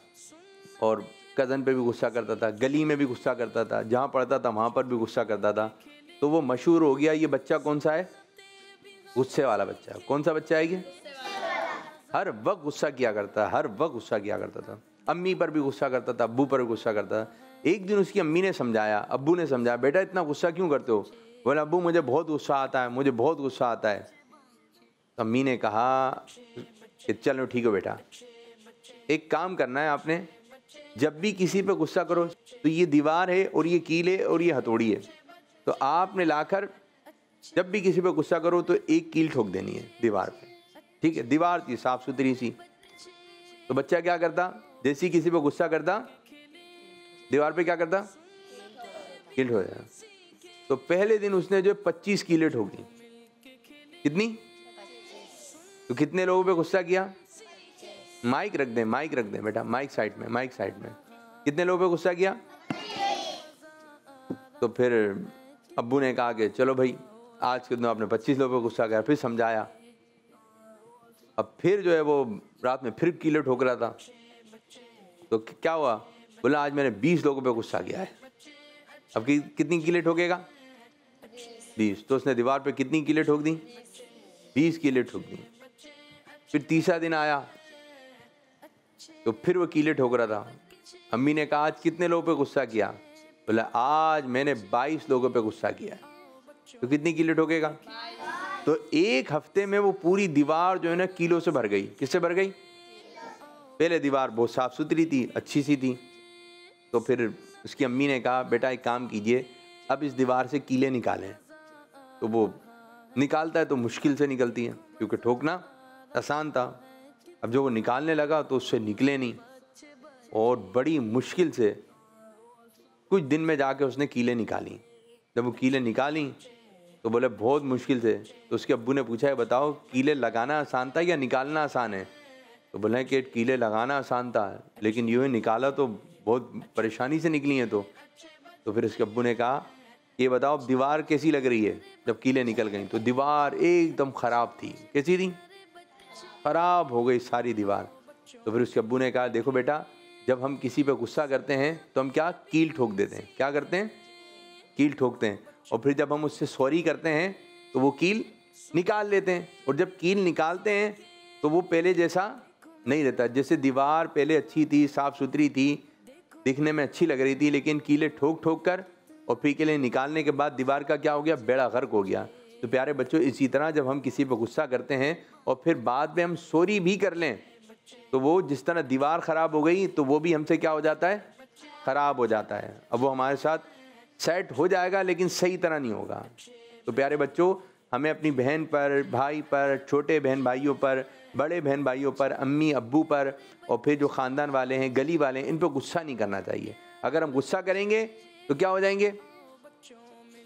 और कज़न पे भी गुस्सा करता था, गली में भी गुस्सा करता था, जहाँ पढ़ता था वहाँ पर भी गुस्सा करता था। तो वो मशहूर हो गया, ये बच्चा कौन सा है? गुस्से वाला बच्चा। कौन सा बच्चा है ये? हर वक्त गुस्सा किया करता था। अम्मी पर भी गुस्सा करता था, अब्बू पर भी गुस्सा करता था। एक दिन उसकी अम्मी ने समझाया, अब्बू ने समझाया, बेटा इतना गुस्सा क्यों करते हो? बोला, अब्बू मुझे बहुत गुस्सा आता है। तो अम्मी ने कहा कि चलो ठीक है बेटा, एक काम करना है आपने, जब भी किसी पे गुस्सा करो तो ये दीवार है और ये कील है और ये हथौड़ी है, तो आपने लाकर जब भी किसी पे गुस्सा करो तो एक कील ठोक देनी है दीवार पे, ठीक है। दीवार थी साफ सुथरी सी। तो बच्चा क्या करता, जैसे ही किसी पे गुस्सा करता दीवार पे क्या करता? कील ठोक देता। तो पहले दिन उसने जो 25 कीलें ठोकी। कितनी? तो कितने लोगों पे गुस्सा किया? माइक रख दें बेटा, माइक साइड में। कितने लोगों पे गुस्सा किया? तो फिर अब्बू ने कहा कि चलो भाई, आज के दिन आपने 25 लोगों पे गुस्सा किया। फिर समझाया। अब फिर जो है वो रात में फिर कीलें ठोक रहा था। तो क्या हुआ? बोला, आज मैंने 20 लोगों पे गुस्सा किया है। अब कितनी कीलें ठोकेगा? 20। तो उसने दीवार पे कितनी कीलें ठोक दी? 20 कीलें ठोक दी। फिर तीसरा दिन आया तो फिर वो कीलें ठोक रहा था। अम्मी ने कहा आज कितने लोगों पे गुस्सा किया? बोला आज मैंने 22 लोगों पे गुस्सा किया। तो कितनी कीलें ठोकेगा? तो एक हफ्ते में वो पूरी दीवार जो है ना कीलों से भर गई। किससे भर गई? पहले दीवार बहुत साफ सुथरी थी, अच्छी सी थी। तो फिर उसकी अम्मी ने कहा बेटा एक काम कीजिए, अब इस दीवार से कीलें निकालें। तो वो निकालता है तो मुश्किल से निकलती है, क्योंकि ठोकना आसान था। अब जो वो निकालने लगा तो उससे निकले नहीं, और बड़ी मुश्किल से कुछ दिन में जाके उसने कीलें निकाली। जब वो कीलें निकाली तो बोले बहुत मुश्किल से। तो उसके अब्बू ने पूछा है बताओ कीलें लगाना आसान था या निकालना आसान है? तो बोले कि कीलें लगाना आसान था, लेकिन यूँ निकाला तो बहुत परेशानी से निकली हैं। तो फिर उसके अब्बू ने कहा ये बताओ अब दीवार कैसी लग रही है? जब कीलें निकल गई तो दीवार एकदम ख़राब थी। कैसी थी? ख़राब हो गई सारी दीवार। तो फिर उसके अब्बू ने कहा देखो बेटा, जब हम किसी पे गुस्सा करते हैं तो हम क्या कील ठोक देते हैं। क्या करते हैं? कील ठोकते हैं। और फिर जब हम उससे सॉरी करते हैं तो वो कील निकाल लेते हैं। और जब कील निकालते हैं तो वो पहले जैसा नहीं रहता। जैसे दीवार पहले अच्छी थी, साफ़ सुथरी थी, दिखने में अच्छी लग रही थी, लेकिन कीलें ठोक ठोक कर और फिर कीलें निकालने के बाद दीवार का क्या हो गया? बेड़ा गर्क हो गया। तो प्यारे बच्चों, इसी तरह जब हम किसी पर गुस्सा करते हैं और फिर बाद में हम सॉरी भी कर लें तो वो जिस तरह दीवार ख़राब हो गई तो वो भी हमसे क्या हो जाता है? ख़राब हो जाता है। अब वो हमारे साथ सेट हो जाएगा लेकिन सही तरह नहीं होगा। तो प्यारे बच्चों, हमें अपनी बहन पर, भाई पर, छोटे बहन भाइयों पर, बड़े बहन भाइयों पर, अम्मी अब्बू पर, और फिर जो ख़ानदान वाले हैं, गली वाले हैं, इन पर गुस्सा नहीं करना चाहिए। अगर हम गुस्सा करेंगे तो क्या हो जाएंगे?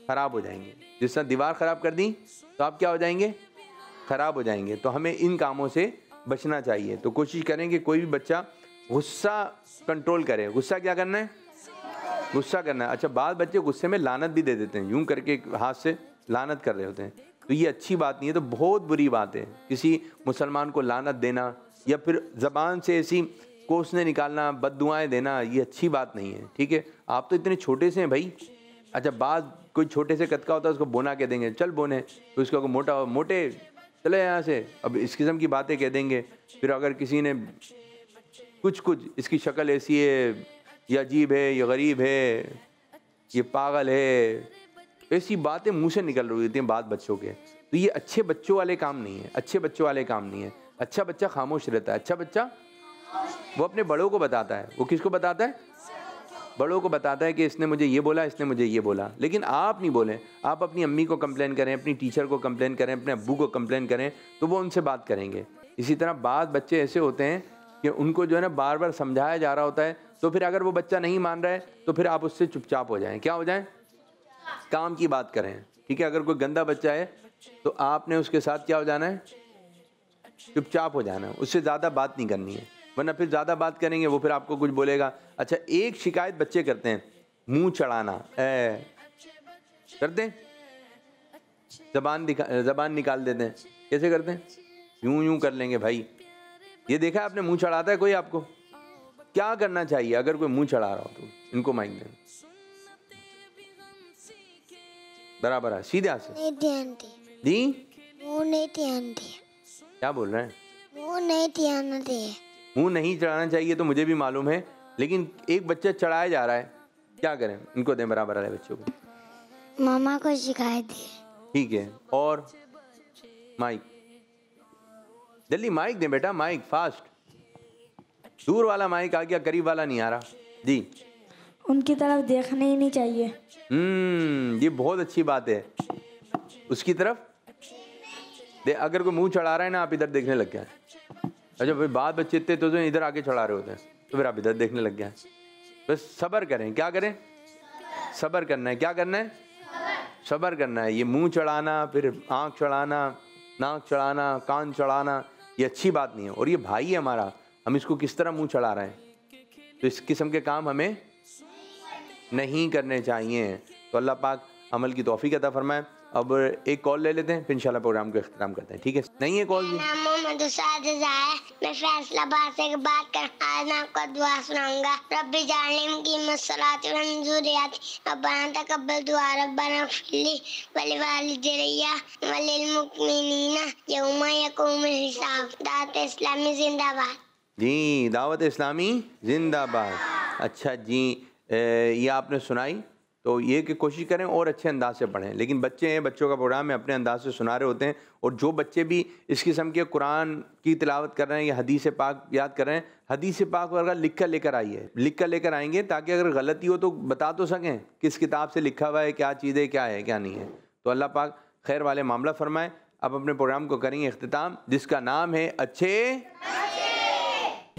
ख़राब हो जाएंगे। जिस तरह दीवार ख़राब कर दी तो आप क्या हो जाएंगे? ख़राब हो जाएंगे। तो हमें इन कामों से बचना चाहिए। तो कोशिश करें कि कोई भी बच्चा गुस्सा कंट्रोल करे। गुस्सा क्या करना है? गुस्सा करना है। अच्छा, बाद बच्चे गुस्से में लानत भी दे देते हैं, यूं करके हाथ से लानत कर रहे होते हैं। तो ये अच्छी बात नहीं है, तो बहुत बुरी बात है किसी मुसलमान को लानत देना या फिर ज़बान से ऐसी कोसने निकालना, बद्दुआएं देना, ये अच्छी बात नहीं है। ठीक है, आप तो इतने छोटे से हैं भाई। अच्छा, बाद कोई छोटे से कद का होता है उसको बोना कह देंगे, चल बोने, तो उसको मोटा मोटे चले यहाँ से, अब इस किस्म की बातें कह देंगे। फिर अगर किसी ने कुछ इसकी शक्ल ऐसी है, ये अजीब है, ये गरीब है, ये पागल है, ऐसी बातें मुंह से निकल रही होती हैं बात बच्चों के। तो ये अच्छे बच्चों वाले काम नहीं है, अच्छे बच्चों वाले काम नहीं है। अच्छा बच्चा खामोश रहता है। अच्छा बच्चा वो अपने बड़ों को बताता है। वो किसको बताता है? बड़ों को बताता है कि इसने मुझे ये बोला, इसने मुझे ये बोला। लेकिन आप नहीं बोलें, आप अपनी अम्मी को कंप्लेन करें, अपनी टीचर को कंप्लेन करें, अपने अब्बू को कंप्लेन करें, तो वो उनसे बात करेंगे। इसी तरह बाद बच्चे ऐसे होते हैं कि उनको जो है ना बार बार समझाया जा रहा होता है, तो फिर अगर वो बच्चा नहीं मान रहा है तो फिर आप उससे चुपचाप हो जाएं। क्या हो जाएं? काम की बात करें। ठीक है, अगर कोई गंदा बच्चा है तो आपने उसके साथ क्या हो जाना है? चुपचाप हो जाना है, उससे ज़्यादा बात नहीं करनी है, वरना फिर ज़्यादा बात करेंगे वो फिर आपको कुछ बोलेगा। अच्छा, एक शिकायत बच्चे करते हैं, मुंह चढ़ाना करते हैं, ज़बान निकाल देते हैं। कैसे करते हैं? यूं कर लेंगे भाई। ये देखा है आपने? मुंह चढ़ाता है कोई आपको? क्या करना चाहिए अगर कोई मुंह चढ़ा रहा हो तो? इनको माइक दें बराबर है, सीधे से जी। मुंह नहीं ध्यान दिए। क्या बोल रहे हैं? मुंह नहीं ध्यान दिए। मुंह नहीं चढ़ाना चाहिए तो मुझे भी मालूम है, लेकिन एक बच्चा चढ़ाया जा रहा है, क्या करें? इनको दें बराबर वाले बच्चों को। मामा को शिकायत दी। ठीक है, और माइक जल्दी माइक दें बेटा, माइक फास्ट। दूर वाला माइक आ गया, करीब वाला नहीं आ रहा जी। उनकी तरफ देखना ही नहीं चाहिए। ये बहुत अच्छी बात है, उसकी तरफ अगर कोई मुंह चढ़ा रहा है ना, आप इधर देखने लग गए। अच्छा भाई, बात बच्चे इतने तो इधर आके चढ़ा रहे होते हैं, तो फिर आप इधर देखने लग गए। बस सब्र करें। क्या करें? सब्र करना है। क्या करना है? सब्र करना है। ये मुंह चढ़ाना, फिर आँख चढ़ाना, नाक चढ़ाना, कान चढ़ाना, ये अच्छी बात नहीं है। और ये भाई है हमारा, हम इसको किस तरह मुंह चढ़ा रहे हैं? तो इस किस्म के काम हमें नहीं करने चाहिए। तो अल्लाह पाक अमल की तौफीक अता फरमाए। अब एक कॉल ले लेते हैं, फिर इंशाल्लाह प्रोग्राम को इख्तिताम करते हैं। ठीक है? नहीं है कॉल जी? दूसरा जजा है। मैं फैसलाबाद से बात कर, आज मैं आपको दुआ सुनाऊंगा। रब्बी जालिम की मसलात मंजूरियात, रब्बना तकब्बल दुआ, रब्बना फिल्ली वली वालिदैया वलिल मुमिनीना यौमा यक़ूमुल हिसाब। दावत इस्लामी जिंदाबाद। जी, दावत इस्लामी जिंदाबाद। अच्छा जी, ये आपने सुनाई, तो ये कि कोशिश करें और अच्छे अंदाज से पढ़ें। लेकिन बच्चे हैं, बच्चों का प्रोग्राम है, अपने अंदाज से सुना रहे होते हैं। और जो बच्चे भी इस किस्म के कुरान की तिलावत कर रहे हैं या हदीस पाक याद कर रहे हैं, हदीस पाक वगैरह लिख कर लेकर आइए, लिख कर लेकर आएंगे ताकि अगर गलती हो तो बता तो सकें किस किताब से लिखा हुआ है, क्या चीज़ है, क्या है क्या नहीं है। तो अल्लाह पाक खैर वाले मामला फरमाए। अब अपने प्रोग्राम को करेंगे इख्तिताम, जिसका नाम है अच्छे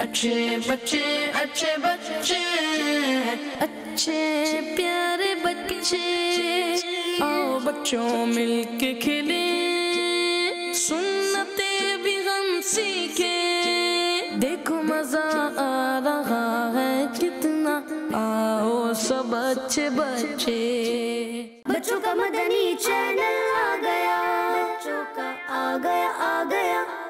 अच्छे बच्चे, अच्छे बच्चे, अच्छे प्यारे बच्चे, आओ बच्चों मिलके खेले, सुन्नते भी हम सीखे, देखो मजा आ रहा है कितना, आओ सब अच्छे बच्चे। बच्चों का मदनी चैनल आ गया, बच्चों का आ गया